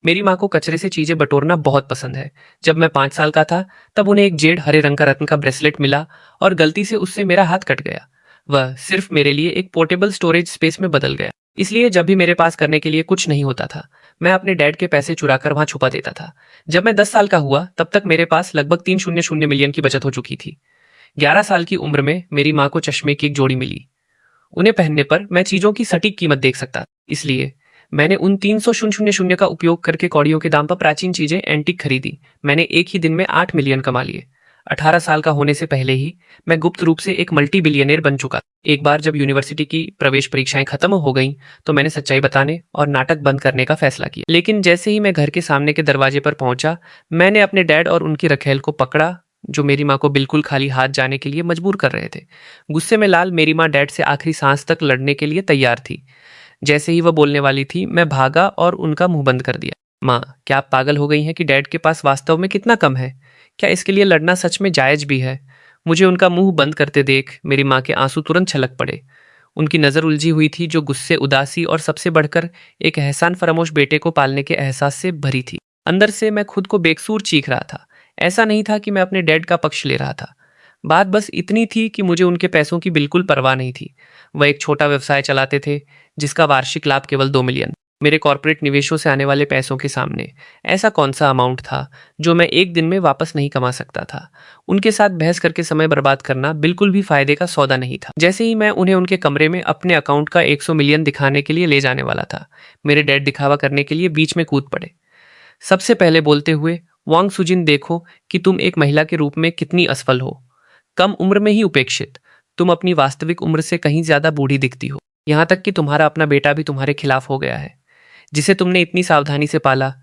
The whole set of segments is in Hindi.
मेरी माँ को कचरे से चीजें बटोरना बहुत पसंद है। जब मैं 5 साल का था तब उन्हें एक जेड हरे रंग का रत्न का ब्रेसलेट मिला और गलती से उससे मेरा हाथ कट गया। वह सिर्फ मेरे लिए एक पोर्टेबल स्टोरेज स्पेस में बदल गया। इसलिए जब भी मेरे पास करने के लिए कुछ नहीं होता था, मैं अपने डैड के पैसे चुरा कर वहां छुपा देता था। जब मैं 10 साल का हुआ तब तक मेरे पास लगभग 300 मिलियन की बचत हो चुकी थी। 11 साल की उम्र में मेरी माँ को चश्मे की एक जोड़ी मिली। उन्हें पहनने पर मैं चीजों की सटीक कीमत देख सकता, इसलिए मैंने उन 300 का उपयोग करके कौड़ियों के दाम पर प्राचीन चीजें एंटीक खरीदी। मैंने एक ही दिन में 8 मिलियन कमा लिए। 18 साल का होने से पहले ही मैं गुप्त रूप से एक मल्टी बिलियनियर बन चुका। एक बार जब यूनिवर्सिटी की प्रवेश परीक्षाएं खत्म हो गईं, तो मैंने सच्चाई बताने और नाटक बंद करने का फैसला किया। लेकिन जैसे ही मैं घर के सामने के दरवाजे पर पहुंचा, मैंने अपने डैड और उनकी रखेल को पकड़ा, जो मेरी माँ को बिल्कुल खाली हाथ जाने के लिए मजबूर कर रहे थे। गुस्से में लाल मेरी माँ डैड से आखिरी सांस तक लड़ने के लिए तैयार थी। जैसे ही वह बोलने वाली थी, मैं भागा और उनका मुंह बंद कर दिया। माँ, क्या आप पागल हो गई हैं कि डैड के पास वास्तव में कितना कम है? क्या इसके लिए लड़ना सच में जायज भी है? मुझे उनका मुंह बंद करते देख मेरी माँ के आंसू तुरंत छलक पड़े। उनकी नजर उलझी हुई थी, जो गुस्से, उदासी और सबसे बढ़कर एक एहसान फरामोश बेटे को पालने के एहसास से भरी थी। अंदर से मैं खुद को बेकसूर चीख रहा था। ऐसा नहीं था कि मैं अपने डैड का पक्ष ले रहा था। बात बस इतनी थी कि मुझे उनके पैसों की बिल्कुल परवाह नहीं थी। वह एक छोटा व्यवसाय चलाते थे, जिसका वार्षिक लाभ केवल 2 मिलियन। मेरे कॉर्पोरेट निवेशों से आने वाले पैसों के सामने ऐसा कौन सा अमाउंट था जो मैं एक दिन में वापस नहीं कमा सकता था? उनके साथ बहस करके समय बर्बाद करना बिल्कुल भी फायदे का सौदा नहीं था। जैसे ही मैं उन्हें उनके कमरे में अपने अकाउंट का 100 मिलियन दिखाने के लिए ले जाने वाला था, मेरे डैड दिखावा करने के लिए बीच में कूद पड़े। सबसे पहले बोलते हुए, वांग सुजिन, देखो कि तुम एक महिला के रूप में कितनी असफल हो। कम उम्र में ही उपेक्षित, तुम अपनी वास्तविक उम्र से कहीं ज्यादा बूढ़ी दिखती हो। यहाँ तक कि तुम्हारा अपना बेटा भी तुम्हारे खिलाफ हो गया है, जिसे तुमने इतनी सावधानी से पाला,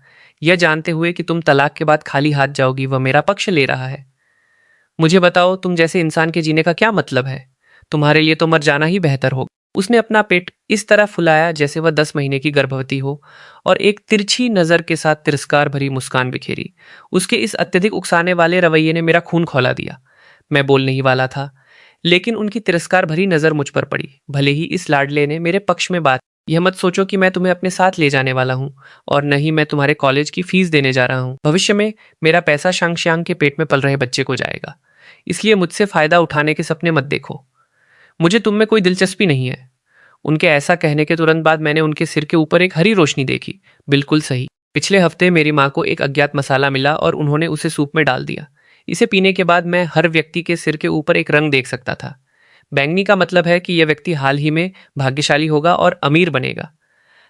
यह जानते हुए कि तुम तलाक के बाद खाली हाथ जाओगी। वह मेरा पक्ष ले रहा है। मुझे बताओ, तुम जैसे इंसान के जीने का क्या मतलब है? तुम्हारे लिए तो मर जाना ही बेहतर होगा। उसने अपना पेट इस तरह फुलाया जैसे वह 10 महीने की गर्भवती हो, और एक तिरछी नजर के साथ तिरस्कार भरी मुस्कान बिखेरी। उसके इस अत्यधिक उकसाने वाले रवैये ने मेरा खून खौला दिया। मैं बोलने ही वाला था, लेकिन उनकी तिरस्कार भरी नजर मुझ पर पड़ी। भले ही इस लाडले ने मेरे पक्ष में बात, यह मत सोचो कि मैं तुम्हें अपने साथ ले जाने वाला हूँ, और न ही मैं तुम्हारे कॉलेज की फीस देने जा रहा हूँ। भविष्य में मेरा पैसा शांग के पेट में पल रहे बच्चे को जाएगा। इसलिए मुझसे फायदा उठाने के सपने मत देखो। मुझे तुम में कोई दिलचस्पी नहीं है। उनके ऐसा कहने के तुरंत बाद मैंने उनके सिर के ऊपर एक हरी रोशनी देखी। बिल्कुल सही। पिछले हफ्ते मेरी माँ को एक अज्ञात मसाला मिला और उन्होंने उसे सूप में डाल दिया। इसे पीने के बाद मैं हर व्यक्ति के सिर के ऊपर एक रंग देख सकता था। बैंगनी का मतलब है कि यह व्यक्ति हाल ही में भाग्यशाली होगा और अमीर बनेगा।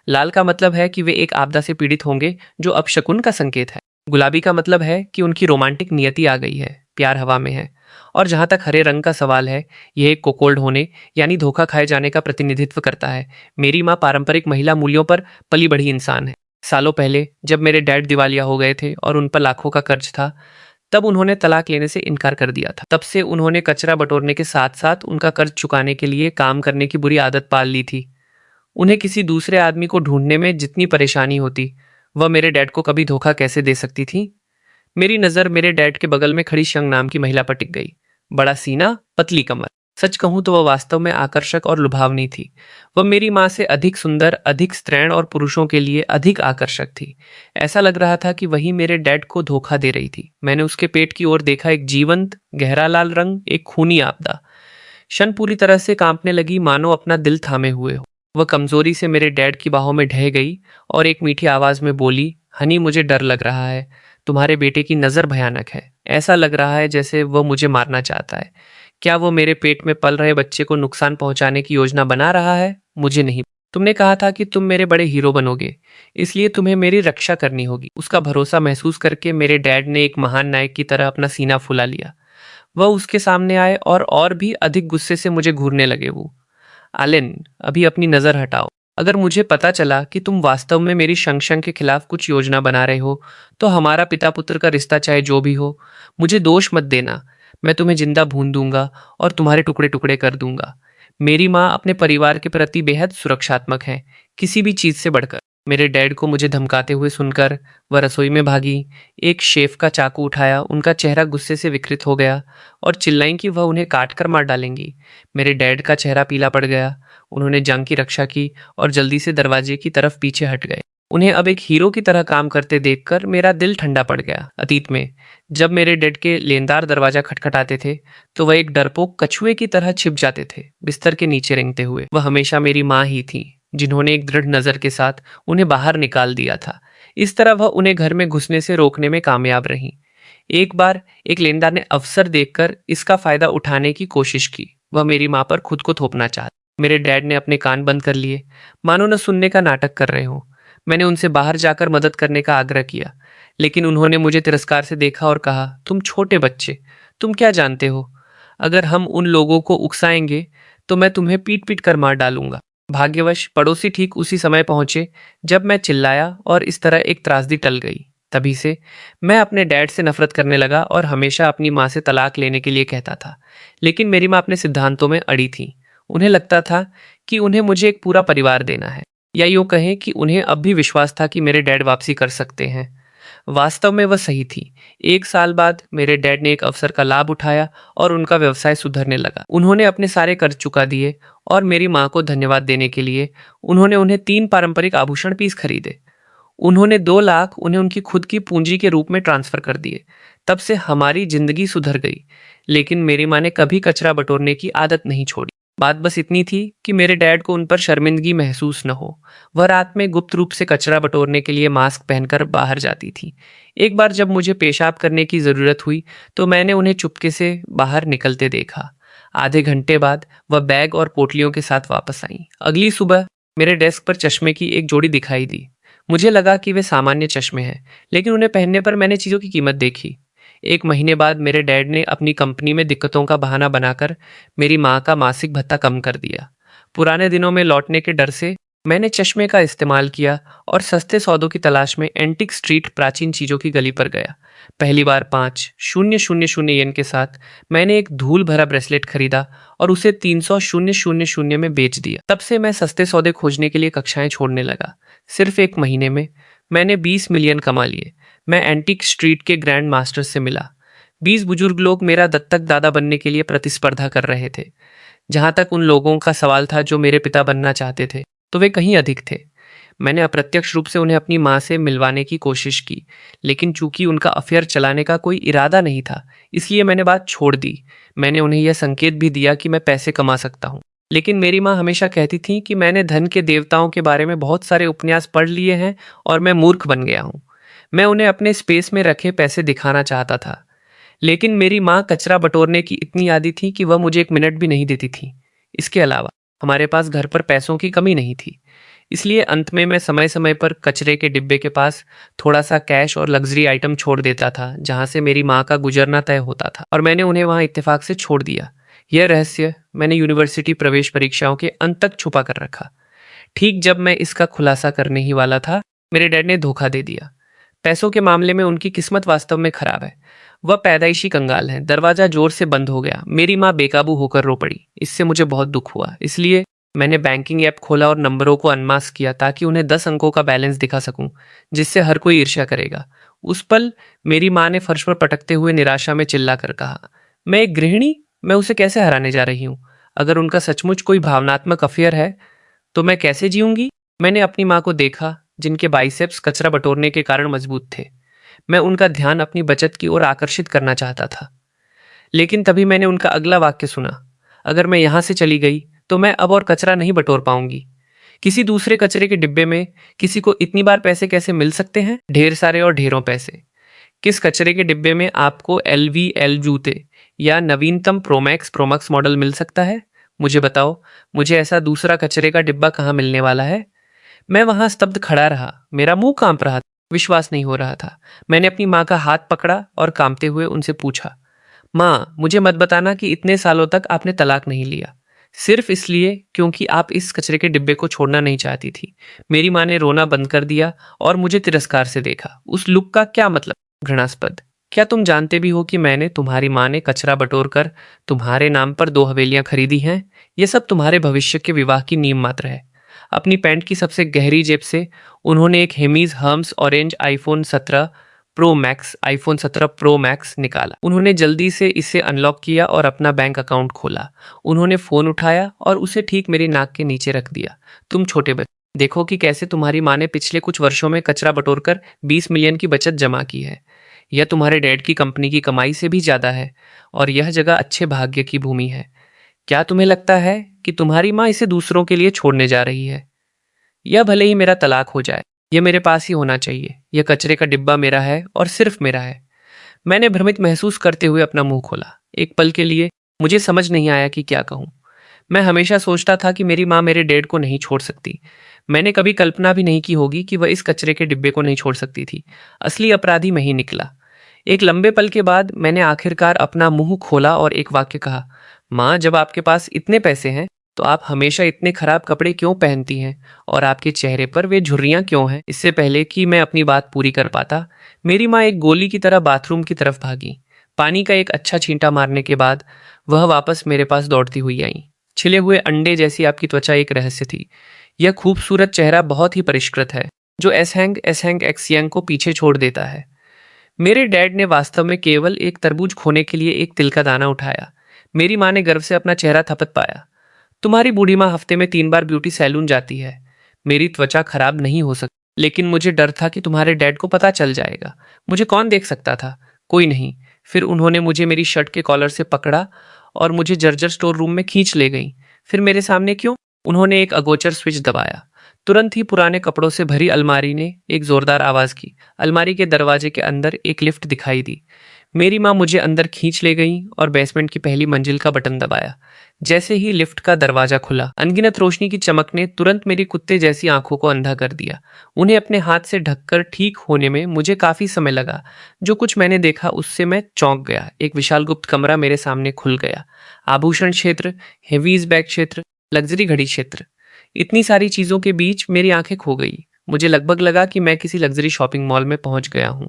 लाल का मतलब है कि वे एक आपदा से पीड़ित होंगे, जो अपशकुन का संकेत है। गुलाबी का मतलब है कि उनकी रोमांटिक नियति आ गई है, प्यार हवा में है। और जहां तक हरे रंग का सवाल है, यह एक कोकोल्ड होने यानी धोखा खाए जाने का प्रतिनिधित्व करता है। मेरी माँ पारंपरिक महिला मूल्यों पर पली बढ़ी इंसान है। सालों पहले जब मेरे डैड दिवालिया हो गए थे और उन पर लाखों का कर्ज था, तब उन्होंने तलाक लेने से इनकार कर दिया था। तब से उन्होंने कचरा बटोरने के साथ साथ उनका कर्ज चुकाने के लिए काम करने की बुरी आदत पाल ली थी। उन्हें किसी दूसरे आदमी को ढूंढने में जितनी परेशानी होती, वह मेरे डैड को कभी धोखा कैसे दे सकती थी? मेरी नजर मेरे डैड के बगल में खड़ी शंग नाम की महिला पर टिक गई। बड़ा सीना, पतली कमर। सच कहूं तो वह वास्तव में आकर्षक और लुभावनी थी। वह मेरी माँ से अधिक सुंदर, अधिक स्त्रैण और पुरुषों के लिए अधिक आकर्षक थी। ऐसा लग रहा था कि वही मेरे डैड को धोखा दे रही थी। मैंने उसके पेट की ओर देखा। एक जीवंत गहरा लाल रंग, एक खूनी आपदा। शन पूरी तरह से कांपने लगी, मानो अपना दिल थामे हुए हो। वह कमजोरी से मेरे डैड की बाहों में ढह गई और एक मीठी आवाज में बोली, हनी, मुझे डर लग रहा है। तुम्हारे बेटे की नजर भयानक है। ऐसा लग रहा है जैसे वह मुझे मारना चाहता है। क्या वो मेरे पेट में पल रहे बच्चे को नुकसान पहुंचाने की योजना बना रहा है? मुझे नहीं। तुमने कहा था कि तुम मेरे बड़े हीरो बनोगे, इसलिए तुम्हें मेरी रक्षा करनी होगी। उसका भरोसा महसूस करके मेरे डैड ने एक महान नायक की तरह अपना सीना फुला लिया। वह उसके सामने आए और भी अधिक गुस्से से मुझे घूरने लगे। वो, आलिन, अभी अपनी नजर हटाओ। अगर मुझे पता चला कि तुम वास्तव में मेरी शंग के खिलाफ कुछ योजना बना रहे हो, तो हमारा पिता पुत्र का रिश्ता चाहे जो भी हो, मुझे दोष मत देना। मैं तुम्हें जिंदा भून दूंगा और तुम्हारे टुकड़े टुकड़े कर दूंगा। मेरी माँ अपने परिवार के प्रति बेहद सुरक्षात्मक है, किसी भी चीज से बढ़कर। मेरे डैड को मुझे धमकाते हुए सुनकर वह रसोई में भागी, एक शेफ का चाकू उठाया। उनका चेहरा गुस्से से विकृत हो गया और चिल्लाई कि वह उन्हें काट कर मार डालेंगी। मेरे डैड का चेहरा पीला पड़ गया। उन्होंने जंग की रक्षा की और जल्दी से दरवाजे की तरफ पीछे हट गए। उन्हें अब एक हीरो की तरह काम करते देखकर मेरा दिल ठंडा पड़ गया। अतीत में जब मेरे डैड के लेनदार दरवाजा खटखटाते थे तो वह एक डरपोक कछुए की तरह छिप जाते थे, बिस्तर के नीचे रेंगते हुए। वह हमेशा मेरी माँ ही थी, जिन्होंने एक दृढ़ नजर के साथ उन्हें बाहर निकाल दिया था। इस तरह वह उन्हें घर में घुसने से रोकने में कामयाब रही। एक बार एक लेनदार ने अवसर देखकर इसका फायदा उठाने की कोशिश की। वह मेरी माँ पर खुद को थोपना चाहा। मेरे डैड ने अपने कान बंद कर लिए, मानो न सुनने का नाटक कर रहे हो। मैंने उनसे बाहर जाकर मदद करने का आग्रह किया, लेकिन उन्होंने मुझे तिरस्कार से देखा और कहा, तुम छोटे बच्चे, तुम क्या जानते हो? अगर हम उन लोगों को उकसाएंगे तो मैं तुम्हें पीट पीट कर मार डालूंगा। भाग्यवश पड़ोसी ठीक उसी समय पहुंचे जब मैं चिल्लाया और इस तरह एक त्रासदी टल गई। तभी से मैं अपने डैड से नफरत करने लगा और हमेशा अपनी माँ से तलाक लेने के लिए कहता था। लेकिन मेरी माँ अपने सिद्धांतों में अड़ी थी। उन्हें लगता था कि उन्हें मुझे एक पूरा परिवार देना है, या यूं कहें कि उन्हें अब भी विश्वास था कि मेरे डैड वापसी कर सकते हैं। वास्तव में वह सही थी। 1 साल बाद मेरे डैड ने एक अवसर का लाभ उठाया और उनका व्यवसाय सुधरने लगा। उन्होंने अपने सारे कर्ज चुका दिए और मेरी माँ को धन्यवाद देने के लिए उन्होंने उन्हें 3 पारंपरिक आभूषण पीस खरीदे। उन्होंने 2 लाख उन्हें उनकी खुद की पूंजी के रूप में ट्रांसफर कर दिए। तब से हमारी जिंदगी सुधर गई। लेकिन मेरी माँ ने कभी कचरा बटोरने की आदत नहीं छोड़ी। बात बस इतनी थी कि मेरे डैड को उन पर शर्मिंदगी महसूस न हो। वह रात में गुप्त रूप से कचरा बटोरने के लिए मास्क पहनकर बाहर जाती थी। एक बार जब मुझे पेशाब करने की जरूरत हुई तो मैंने उन्हें चुपके से बाहर निकलते देखा। आधे घंटे बाद वह बैग और पोटलियों के साथ वापस आई। अगली सुबह मेरे डेस्क पर चश्मे की एक जोड़ी दिखाई दी। मुझे लगा कि वे सामान्य चश्मे हैं, लेकिन उन्हें पहनने पर मैंने चीज़ों की कीमत देखी। 1 महीने बाद मेरे डैड ने अपनी कंपनी में दिक्कतों का बहाना बनाकर मेरी माँ का मासिक भत्ता कम कर दिया। पुराने दिनों में लौटने के डर से मैंने चश्मे का इस्तेमाल किया और सस्ते सौदों की तलाश में एंटिक स्ट्रीट प्राचीन चीज़ों की गली पर गया। पहली बार 5,000 येन के साथ मैंने एक धूल भरा ब्रेसलेट खरीदा और उसे 300,000 में बेच दिया। तब से मैं सस्ते सौदे खोजने के लिए कक्षाएं छोड़ने लगा। सिर्फ 1 महीने में मैंने 20 मिलियन कमा लिए। मैं एंटीक स्ट्रीट के ग्रैंड मास्टर से मिला। 20 बुजुर्ग लोग मेरा दत्तक दादा बनने के लिए प्रतिस्पर्धा कर रहे थे। जहां तक उन लोगों का सवाल था जो मेरे पिता बनना चाहते थे, तो वे कहीं अधिक थे। मैंने अप्रत्यक्ष रूप से उन्हें अपनी माँ से मिलवाने की कोशिश की, लेकिन चूंकि उनका अफेयर चलाने का कोई इरादा नहीं था, इसलिए मैंने बात छोड़ दी। मैंने उन्हें यह संकेत भी दिया कि मैं पैसे कमा सकता हूँ, लेकिन मेरी माँ हमेशा कहती थी कि मैंने धन के देवताओं के बारे में बहुत सारे उपन्यास पढ़ लिए हैं और मैं मूर्ख बन गया हूँ। मैं उन्हें अपने स्पेस में रखे पैसे दिखाना चाहता था, लेकिन मेरी माँ कचरा बटोरने की इतनी आदी थी कि वह मुझे 1 मिनट भी नहीं देती थी। इसके अलावा हमारे पास घर पर पैसों की कमी नहीं थी, इसलिए अंत में मैं समय समय पर कचरे के डिब्बे के पास थोड़ा सा कैश और लग्जरी आइटम छोड़ देता था, जहां से मेरी माँ का गुजरना तय होता था, और मैंने उन्हें वहां इत्तेफाक से छोड़ दिया। यह रहस्य मैंने यूनिवर्सिटी प्रवेश परीक्षाओं के अंत तक छुपा कर रखा। ठीक जब मैं इसका खुलासा करने ही वाला था, मेरे डैड ने धोखा दे दिया। पैसों के मामले में उनकी किस्मत वास्तव में खराब है। वह पैदाइशी कंगाल हैं। दरवाजा जोर से बंद हो गया। मेरी माँ बेकाबू होकर रो पड़ी। इससे मुझे बहुत दुख हुआ। इसलिए मैंने बैंकिंग ऐप खोला और नंबरों को अनमास्क किया ताकि उन्हें 10 अंकों का बैलेंस दिखा सकूं, जिससे हर कोई ईर्ष्या करेगा। उस पल मेरी माँ ने फर्श पर पटकते हुए निराशा में चिल्लाकर कहा, मैं एक गृहिणी, मैं उसे कैसे हराने जा रही हूँ? अगर उनका सचमुच कोई भावनात्मक अफेयर है तो मैं कैसे जीऊंगी? मैंने अपनी माँ को देखा, जिनके बाइसेप्स कचरा बटोरने के कारण मजबूत थे। मैं उनका ध्यान अपनी बचत की ओर आकर्षित करना चाहता था, लेकिन तभी मैंने उनका अगला वाक्य सुना, अगर मैं यहां से चली गई तो मैं अब और कचरा नहीं बटोर पाऊंगी। किसी दूसरे कचरे के डिब्बे में किसी को इतनी बार पैसे कैसे मिल सकते हैं? ढेर सारे और ढेरों पैसे। किस कचरे के डिब्बे में आपको LVL जूते या नवीनतम प्रोमैक्स मॉडल मिल सकता है? मुझे बताओ, मुझे ऐसा दूसरा कचरे का डिब्बा कहाँ मिलने वाला है? मैं वहां स्तब्ध खड़ा रहा। मेरा मुंह कांप रहा था। विश्वास नहीं हो रहा था। मैंने अपनी माँ का हाथ पकड़ा और कांपते हुए उनसे पूछा, माँ, मुझे मत बताना कि इतने सालों तक आपने तलाक नहीं लिया, सिर्फ इसलिए क्योंकि आप इस कचरे के डिब्बे को छोड़ना नहीं चाहती थी। मेरी माँ ने रोना बंद कर दिया और मुझे तिरस्कार से देखा। उस लुक का क्या मतलब? घृणास्पद। क्या तुम जानते भी हो कि मैंने, तुम्हारी माँ ने कचरा बटोर कर तुम्हारे नाम पर 2 हवेलियां खरीदी हैं? ये सब तुम्हारे भविष्य के विवाह की नींव मात्र है। अपनी पैंट की सबसे गहरी जेब से उन्होंने एक Hemis Hermes orange iPhone 17 pro max निकाला। उन्होंने जल्दी से इसे अनलॉक किया और अपना बैंक अकाउंट खोला। उन्होंने फोन उठाया और उसे ठीक मेरी नाक के नीचे रख दिया। तुम छोटे बच्चे, देखो कि कैसे तुम्हारी माँ ने पिछले कुछ वर्षों में कचरा बटोरकर 20 मिलियन की बचत जमा की है। यह तुम्हारे डैड की कंपनी की कमाई से भी ज्यादा है और यह जगह अच्छे भाग्य की भूमि है। क्या तुम्हें लगता है कि तुम्हारी माँ इसे दूसरों के लिए छोड़ने जा रही है? यह भले ही मेरा तलाक हो जाए, यह मेरे पास ही होना चाहिए। यह कचरे का डिब्बा मेरा है और सिर्फ मेरा है। मैंने भ्रमित महसूस करते हुए अपना मुंह खोला। एक पल के लिए मुझे समझ नहीं आया कि क्या कहूं। मैं हमेशा सोचता था कि मेरी माँ मेरे डैड को नहीं छोड़ सकती। मैंने कभी कल्पना भी नहीं की होगी कि वह इस कचरे के डिब्बे को नहीं छोड़ सकती थी। असली अपराधी मैं ही निकला। एक लंबे पल के बाद मैंने आखिरकार अपना मुंह खोला और एक वाक्य कहा। माँ, जब आपके पास इतने पैसे हैं तो आप हमेशा इतने खराब कपड़े क्यों पहनती हैं और आपके चेहरे पर वे झुर्रियां क्यों हैं? इससे पहले कि मैं अपनी बात पूरी कर पाता, मेरी माँ एक गोली की तरह बाथरूम की तरफ भागी। पानी का एक अच्छा छींटा मारने के बाद वह वापस मेरे पास दौड़ती हुई आई। छिले हुए अंडे जैसी आपकी त्वचा एक रहस्य थी। यह खूबसूरत चेहरा बहुत ही परिष्कृत है, जो एसहैंग एक्सियंग को पीछे छोड़ देता है। मेरे डैड ने वास्तव में केवल एक तरबूज खोने के लिए एक तिल का दाना उठाया। मेरी माँ ने गर्व से अपना चेहरा थपथ पाया। तुम्हारी बूढ़ी माँ हफ्ते में 3 बार ब्यूटी सैलून जाती है। मेरी त्वचा खराब नहीं हो सकती, लेकिन मुझे डर था कि तुम्हारे डैड को पता चल जाएगा। मुझे कौन देख सकता था? कोई नहीं। फिर उन्होंने मुझे मेरी शर्ट के कॉलर से पकड़ा और मुझे जर्जर स्टोर रूम में खींच ले गई। फिर मेरे सामने क्यों? उन्होंने एक अगोचर स्विच दबाया। तुरंत ही पुराने कपड़ों से भरी अलमारी ने एक जोरदार आवाज की। अलमारी के दरवाजे के अंदर एक लिफ्ट दिखाई दी। मेरी माँ मुझे अंदर खींच ले गई और बेसमेंट की पहली मंजिल का बटन दबाया। जैसे ही लिफ्ट का दरवाजा खुला, अनगिनत रोशनी की चमक ने तुरंत मेरी कुत्ते जैसी आंखों को अंधा कर दिया। उन्हें अपने हाथ से ढककर ठीक होने में मुझे काफी समय लगा। जो कुछ मैंने देखा उससे मैं चौंक गया। एक विशाल गुप्त कमरा मेरे सामने खुल गया। आभूषण क्षेत्र, हेवीज बैग क्षेत्र, लग्जरी घड़ी क्षेत्र। इतनी सारी चीजों के बीच मेरी आंखें खो गई। मुझे लगभग लगा कि मैं किसी लग्जरी शॉपिंग मॉल में पहुंच गया हूं।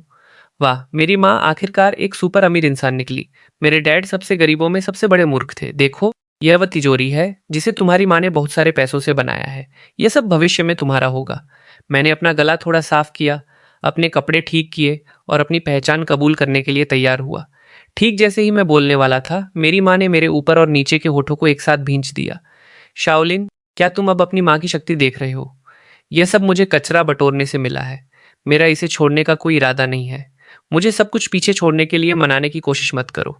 वाह, मेरी माँ आखिरकार एक सुपर अमीर इंसान निकली। मेरे डैड सबसे गरीबों में सबसे बड़े मूर्ख थे। देखो, यह वह तिजोरी है जिसे तुम्हारी माँ ने बहुत सारे पैसों से बनाया है। यह सब भविष्य में तुम्हारा होगा। मैंने अपना गला थोड़ा साफ किया, अपने कपड़े ठीक किए और अपनी पहचान कबूल करने के लिए तैयार हुआ। ठीक जैसे ही मैं बोलने वाला था, मेरी माँ ने मेरे ऊपर और नीचे के होठों को एक साथ भींच दिया। शाओलिन, क्या तुम अब अपनी माँ की शक्ति देख रहे हो? यह सब मुझे कचरा बटोरने से मिला है। मेरा इसे छोड़ने का कोई इरादा नहीं है। मुझे सब कुछ पीछे छोड़ने के लिए मनाने की कोशिश मत करो।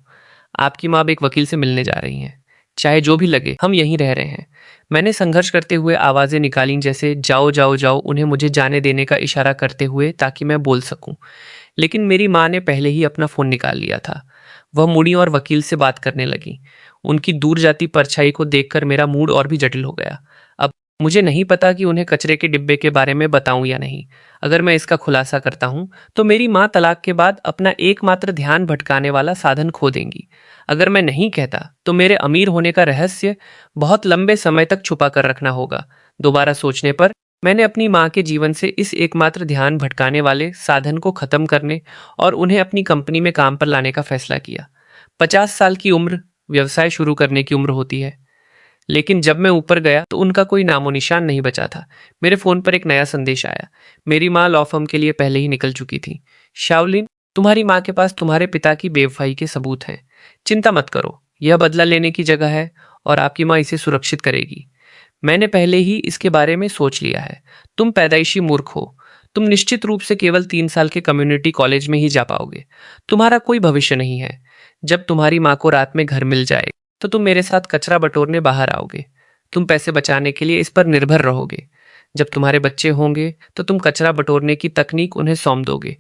आपकी माँ अब एक वकील से मिलने जा रही हैं। चाहे जो भी लगे, हम यहीं रह रहे हैं। मैंने संघर्ष करते हुए आवाजें निकाली, जैसे जाओ जाओ जाओ, उन्हें मुझे जाने देने का इशारा करते हुए, ताकि मैं बोल सकूं। लेकिन मेरी माँ ने पहले ही अपना फोन निकाल लिया था। वह मुड़ी और वकील से बात करने लगी। उनकी दूर जाती परछाई को देखकर मेरा मूड और भी जटिल हो गया। अब मुझे नहीं पता कि उन्हें कचरे के डिब्बे के बारे में बताऊं या नहीं। अगर मैं इसका खुलासा करता हूं तो मेरी माँ तलाक के बाद अपना एकमात्र ध्यान भटकाने वाला साधन खो देंगी। अगर मैं नहीं कहता तो मेरे अमीर होने का रहस्य बहुत लंबे समय तक छुपा कर रखना होगा। दोबारा सोचने पर मैंने अपनी माँ के जीवन से इस एकमात्र ध्यान भटकाने वाले साधन को खत्म करने और उन्हें अपनी कंपनी में काम पर लाने का फैसला किया। 50 साल की उम्र व्यवसाय शुरू करने की उम्र होती है। लेकिन जब मैं ऊपर गया तो उनका कोई नामो निशान नहीं बचा था। मेरे फोन पर एक नया संदेश आया। मेरी माँ लॉ फर्म के लिए पहले ही निकल चुकी थी। शाओलिन, तुम्हारी माँ के पास तुम्हारे पिता की बेवफाई के सबूत हैं। चिंता मत करो, यह बदला लेने की जगह है और आपकी माँ इसे सुरक्षित करेगी। मैंने पहले ही इसके बारे में सोच लिया है। तुम पैदाइशी मूर्ख हो। तुम निश्चित रूप से केवल 3 साल के कम्युनिटी कॉलेज में ही जा पाओगे। तुम्हारा कोई भविष्य नहीं है। जब तुम्हारी माँ को रात में घर मिल जाए तो तुम मेरे साथ कचरा बटोरने बाहर आओगे। तुम पैसे बचाने के लिए इस पर निर्भर रहोगे। जब तुम्हारे बच्चे होंगे तो तुम कचरा बटोरने की तकनीक उन्हें सौंप दोगे,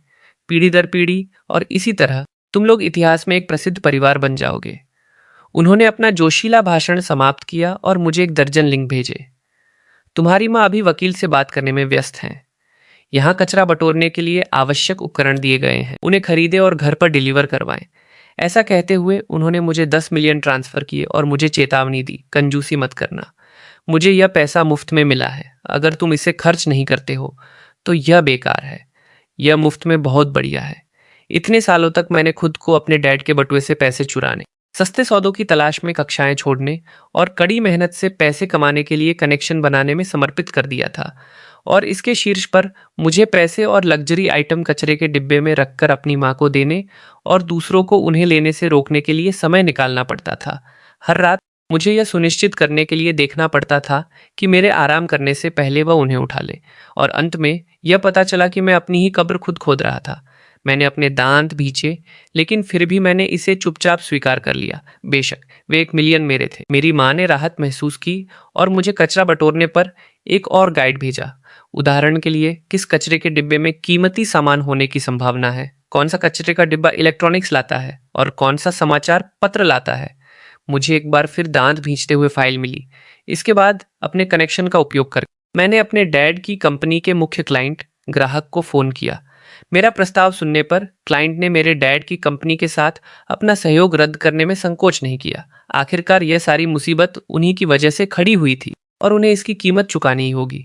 पीढ़ी दर पीढ़ी, और इसी तरह तुम लोग इतिहास में एक प्रसिद्ध परिवार बन जाओगे। उन्होंने अपना जोशीला भाषण समाप्त किया और मुझे एक दर्जन लिंक भेजे। तुम्हारी माँ अभी वकील से बात करने में व्यस्त हैं। यहाँ कचरा बटोरने के लिए आवश्यक उपकरण दिए गए हैं, उन्हें खरीदे और घर पर डिलीवर करवाएं। ऐसा कहते हुए उन्होंने मुझे 10 मिलियन ट्रांसफर किए और मुझे चेतावनी दी, कंजूसी मत करना। मुझे यह पैसा मुफ्त में मिला है। अगर तुम इसे खर्च नहीं करते हो तो यह बेकार है। यह मुफ्त में बहुत बढ़िया है। इतने सालों तक मैंने खुद को अपने डैड के बटुए से पैसे चुराने, सस्ते सौदों की तलाश में कक्षाएं छोड़ने और कड़ी मेहनत से पैसे कमाने के लिए कनेक्शन बनाने में समर्पित कर दिया था। और इसके शीर्ष पर मुझे पैसे और लग्जरी आइटम कचरे के डिब्बे में रखकर अपनी माँ को देने और दूसरों को उन्हें लेने से रोकने के लिए समय निकालना पड़ता था। हर रात मुझे यह सुनिश्चित करने के लिए देखना पड़ता था कि मेरे आराम करने से पहले वह उन्हें उठा ले, और अंत में यह पता चला कि मैं अपनी ही कब्र खुद खोद रहा था। मैंने अपने दांत भींचे, लेकिन फिर भी मैंने इसे चुपचाप स्वीकार कर लिया। बेशक वे 1 मिलियन मेरे थे। मेरी माँ ने राहत महसूस की और मुझे कचरा बटोरने पर एक और गाइड भेजा। उदाहरण के लिए, किस कचरे के डिब्बे में कीमती सामान होने की संभावना है, कौन सा कचरे का डिब्बा इलेक्ट्रॉनिक्स लाता है और कौन सा समाचार पत्र लाता है। मुझे एक बार फिर दांत भींचते हुए फाइल मिली। इसके बाद अपने कनेक्शन का उपयोग कर मैंने अपने डैड की कंपनी के मुख्य क्लाइंट ग्राहक को फोन किया। मेरा प्रस्ताव सुनने पर क्लाइंट ने मेरे डैड की कंपनी के साथ अपना सहयोग रद्द करने में संकोच नहीं किया। आखिरकार यह सारी मुसीबत उन्हीं की वजह से खड़ी हुई थी और उन्हें इसकी कीमत चुकानी ही होगी।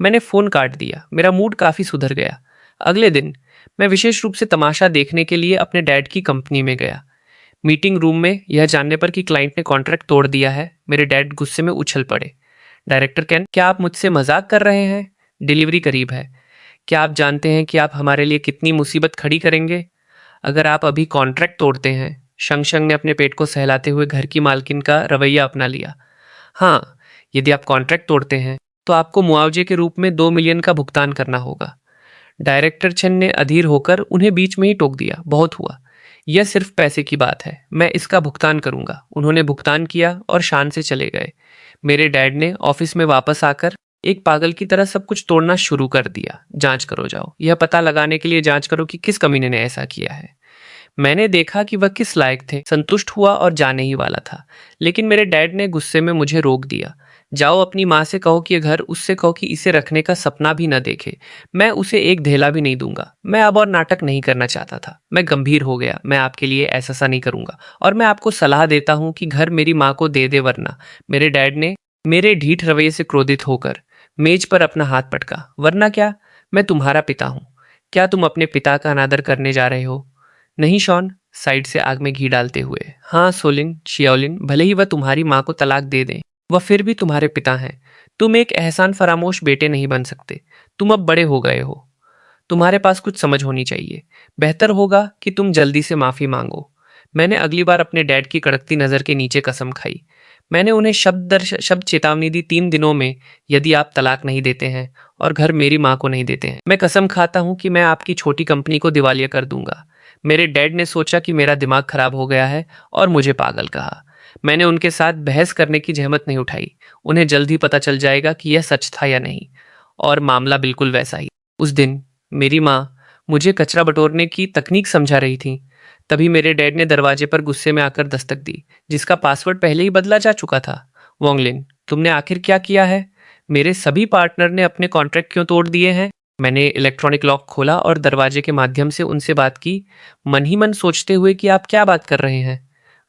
मैंने फोन काट दिया। मेरा मूड काफी सुधर गया। अगले दिन मैं विशेष रूप से तमाशा देखने के लिए अपने डैड की कंपनी में गया। मीटिंग रूम में यह जानने पर कि क्लाइंट ने कॉन्ट्रैक्ट तोड़ दिया है, मेरे डैड गुस्से में उछल पड़े। डायरेक्टर कैन, क्या आप मुझसे मजाक कर रहे हैं? डिलीवरी करीब है। क्या आप जानते हैं कि आप हमारे लिए कितनी मुसीबत खड़ी करेंगे अगर आप अभी कॉन्ट्रैक्ट तोड़ते हैं? शंग शंग ने अपने पेट को सहलाते हुए घर की मालकिन का रवैया अपना लिया। हाँ, यदि आप कॉन्ट्रैक्ट तोड़ते हैं तो आपको मुआवजे के रूप में 2 मिलियन का भुगतान करना होगा। डायरेक्टर चेन ने अधीर होकर उन्हें बीच में ही टोक दिया। बहुत हुआ, यह सिर्फ पैसे की बात है, मैं इसका भुगतान करूंगा। उन्होंने भुगतान किया और शान से चले गए। मेरे डैड ने ऑफिस में वापस आकर एक पागल की तरह सब कुछ तोड़ना शुरू कर दिया। जांच करो जाओ, यह पता लगाने के लिए जांच करो कि किस कमीने ने ऐसा किया है। मैंने देखा कि वह किस लायक थे। संतुष्ट हुआ और जाने ही वाला था, लेकिन मेरे डैड ने गुस्से में मुझे रोक दिया। जाओ अपनी माँ से कहो कि ये घर, उससे कहो कि इसे रखने का सपना भी न देखे। मैं उसे एक धेला भी नहीं दूंगा। मैं अब और नाटक नहीं करना चाहता था। मैं गंभीर हो गया। मैं आपके लिए ऐसा नहीं करूंगा और मैं आपको सलाह देता हूं कि घर मेरी माँ को दे दे, वरना। मेरे डैड ने मेरे ढीठ रवैये से क्रोधित होकर मेज पर अपना हाथ पटका। वरना क्या? मैं तुम्हारा पिता हूं। क्या तुम अपने पिता का अनादर करने जा रहे हो? नहीं शॉन, साइड से आग में घी डालते हुए। हाँ सोलिन, शियाओलिन, भले ही वह तुम्हारी माँ को तलाक दे दें, वह फिर भी तुम्हारे पिता हैं। तुम एक एहसान फरामोश बेटे नहीं बन सकते। तुम अब बड़े हो गए हो। तुम्हारे पास कुछ समझ होनी चाहिए। बेहतर होगा कि तुम जल्दी से माफी मांगो। मैंने अगली बार अपने डैड की कड़कती नजर के नीचे कसम खाई। मैंने उन्हें शब्द दर शब्द चेतावनी दी, 3 दिनों में यदि आप तलाक नहीं देते हैं और घर मेरी माँ को नहीं देते हैं, मैं कसम खाता हूं कि मैं आपकी छोटी कंपनी को दिवालिया कर दूंगा। मेरे डैड ने सोचा कि मेरा दिमाग खराब हो गया है और मुझे पागल कहा। मैंने उनके साथ बहस करने की जहमत नहीं उठाई। उन्हें जल्द ही पता चल जाएगा कि यह सच था या नहीं, और मामला बिल्कुल वैसा ही। उस दिन मेरी माँ मुझे कचरा बटोरने की तकनीक समझा रही थी। तभी मेरे डैड ने दरवाजे पर गुस्से में आकर दस्तक दी, जिसका पासवर्ड पहले ही बदला जा चुका था। वोंगलिन, तुमने आखिर क्या किया है? मेरे सभी पार्टनर ने अपने कॉन्ट्रैक्ट क्यों तोड़ दिए हैं? मैंने इलेक्ट्रॉनिक लॉक खोला और दरवाजे के माध्यम से उनसे बात की, मन ही मन सोचते हुए कि आप क्या बात कर रहे हैं।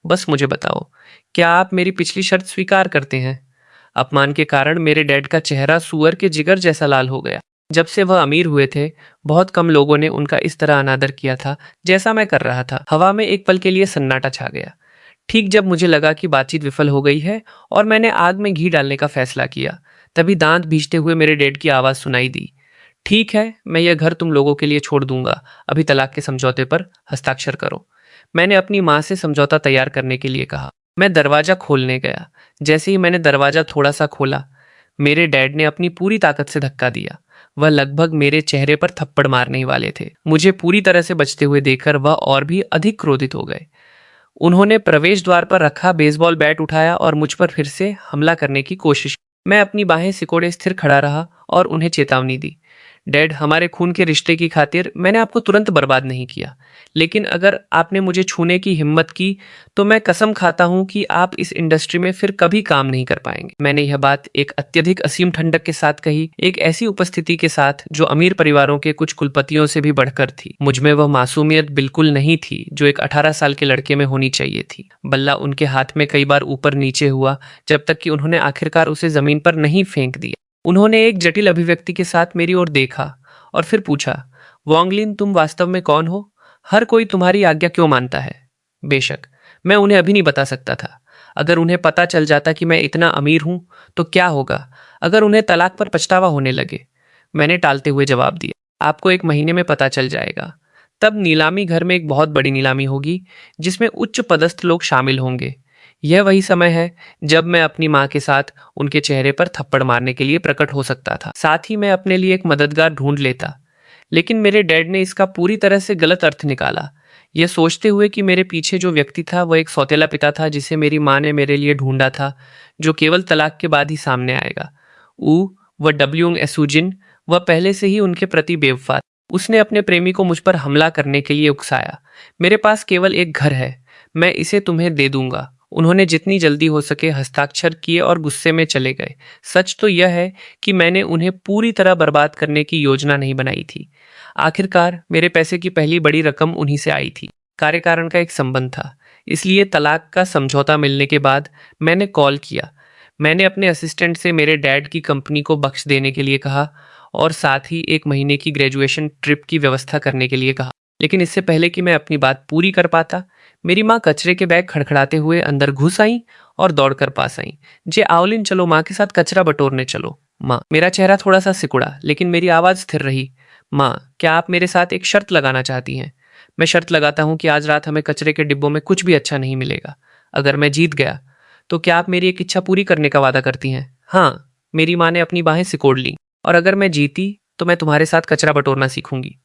बस मुझे बताओ, क्या आप मेरी पिछली शर्त स्वीकार करते हैं? अपमान के कारण मेरे डैड का चेहरा सूअर के जिगर जैसा लाल हो गया। जब से वह अमीर हुए थे, बहुत कम लोगों ने उनका इस तरह अनादर किया था जैसा मैं कर रहा था। हवा में एक पल के लिए सन्नाटा छा गया। ठीक जब मुझे लगा कि बातचीत विफल हो गई है और मैंने आग में घी डालने का फैसला किया, तभी दांत भींचते हुए मेरे डैड की आवाज सुनाई दी। ठीक है, मैं यह घर तुम लोगों के लिए छोड़ दूंगा। अभी तलाक के समझौते पर हस्ताक्षर करो। मैंने अपनी माँ से समझौता तैयार करने के लिए कहा। मैं दरवाजा खोलने गया। जैसे ही मैंने दरवाजा थोड़ा सा खोला, मेरे डैड ने अपनी पूरी ताकत से धक्का दिया। वह लगभग मेरे चेहरे पर थप्पड़ मारने ही वाले थे। मुझे पूरी तरह से बचते हुए देखकर वह और भी अधिक क्रोधित हो गए। उन्होंने प्रवेश द्वार पर रखा बेसबॉल बैट उठाया और मुझ पर फिर से हमला करने की कोशिश। मैं अपनी बाहें सिकोड़े स्थिर खड़ा रहा और उन्हें चेतावनी दी। डैड, हमारे खून के रिश्ते की खातिर मैंने आपको तुरंत बर्बाद नहीं किया, लेकिन अगर आपने मुझे छूने की हिम्मत की तो मैं कसम खाता हूं कि आप इस इंडस्ट्री में फिर कभी काम नहीं कर पाएंगे। मैंने यह बात एक अत्यधिक असीम ठंडक के साथ कही, एक ऐसी उपस्थिति के साथ जो अमीर परिवारों के कुछ कुलपतियों से भी बढ़कर थी। मुझमें वह मासूमियत बिल्कुल नहीं थी जो एक 18 साल के लड़के में होनी चाहिए थी। बल्ला उनके हाथ में कई बार ऊपर नीचे हुआ, जब तक कि उन्होंने आखिरकार उसे जमीन पर नहीं फेंक दिया। उन्होंने एक जटिल अभिव्यक्ति के साथ मेरी ओर देखा और फिर पूछा, वोंगलिन, तुम वास्तव में कौन हो? हर कोई तुम्हारी आज्ञा क्यों मानता है? बेशक मैं उन्हें अभी नहीं बता सकता था। अगर उन्हें पता चल जाता कि मैं इतना अमीर हूं तो क्या होगा? अगर उन्हें तलाक पर पछतावा होने लगे? मैंने टालते हुए जवाब दिया, आपको 1 महीने में पता चल जाएगा। तब नीलामी घर में एक बहुत बड़ी नीलामी होगी जिसमें उच्च पदस्थ लोग शामिल होंगे। यह वही समय है जब मैं अपनी माँ के साथ उनके चेहरे पर थप्पड़ मारने के लिए प्रकट हो सकता था। साथ ही मैं अपने लिए एक मददगार ढूंढ लेता। लेकिन मेरे डैड ने इसका पूरी तरह से गलत अर्थ निकाला, यह सोचते हुए कि मेरे पीछे जो व्यक्ति था वह एक सौतेला पिता था जिसे मेरी माँ ने मेरे लिए ढूंढा था, जो केवल तलाक के बाद ही सामने आएगा। ऊ वह डब्ल्यूंग एसुजिन, वह पहले से ही उनके प्रति बेवफा। उसने अपने प्रेमी को मुझ पर हमला करने के लिए उकसाया। मेरे पास केवल एक घर है, मैं इसे तुम्हें दे दूंगा। उन्होंने जितनी जल्दी हो सके हस्ताक्षर किए और गुस्से में चले गए। सच तो यह है कि मैंने उन्हें पूरी तरह बर्बाद करने की योजना नहीं बनाई थी। आखिरकार मेरे पैसे की पहली बड़ी रकम उन्हीं से आई थी। कार्यकारण का एक संबंध था, इसलिए तलाक का समझौता मिलने के बाद मैंने कॉल किया। मैंने अपने असिस्टेंट से मेरे डैड की कंपनी को बख्श देने के लिए कहा और साथ ही 1 महीने की ग्रेजुएशन ट्रिप की व्यवस्था करने के लिए कहा। लेकिन इससे पहले कि मैं अपनी बात पूरी कर पाता, मेरी माँ कचरे के बैग खड़खड़ाते हुए अंदर घुस आई और दौड़कर पास आई। जे आवलिन, चलो माँ के साथ कचरा बटोरने चलो। माँ। मेरा चेहरा थोड़ा सा सिकुड़ा, लेकिन मेरी आवाज स्थिर रही। माँ, क्या आप मेरे साथ एक शर्त लगाना चाहती हैं? मैं शर्त लगाता हूँ कि आज रात हमें कचरे के डिब्बों में कुछ भी अच्छा नहीं मिलेगा। अगर मैं जीत गया तो क्या आप मेरी एक इच्छा पूरी करने का वादा करती हैं? हाँ। मेरी माँ ने अपनी बाहें सिकोड़ ली। और अगर मैं जीती तो मैं तुम्हारे साथ कचरा बटोरना सीखूंगी।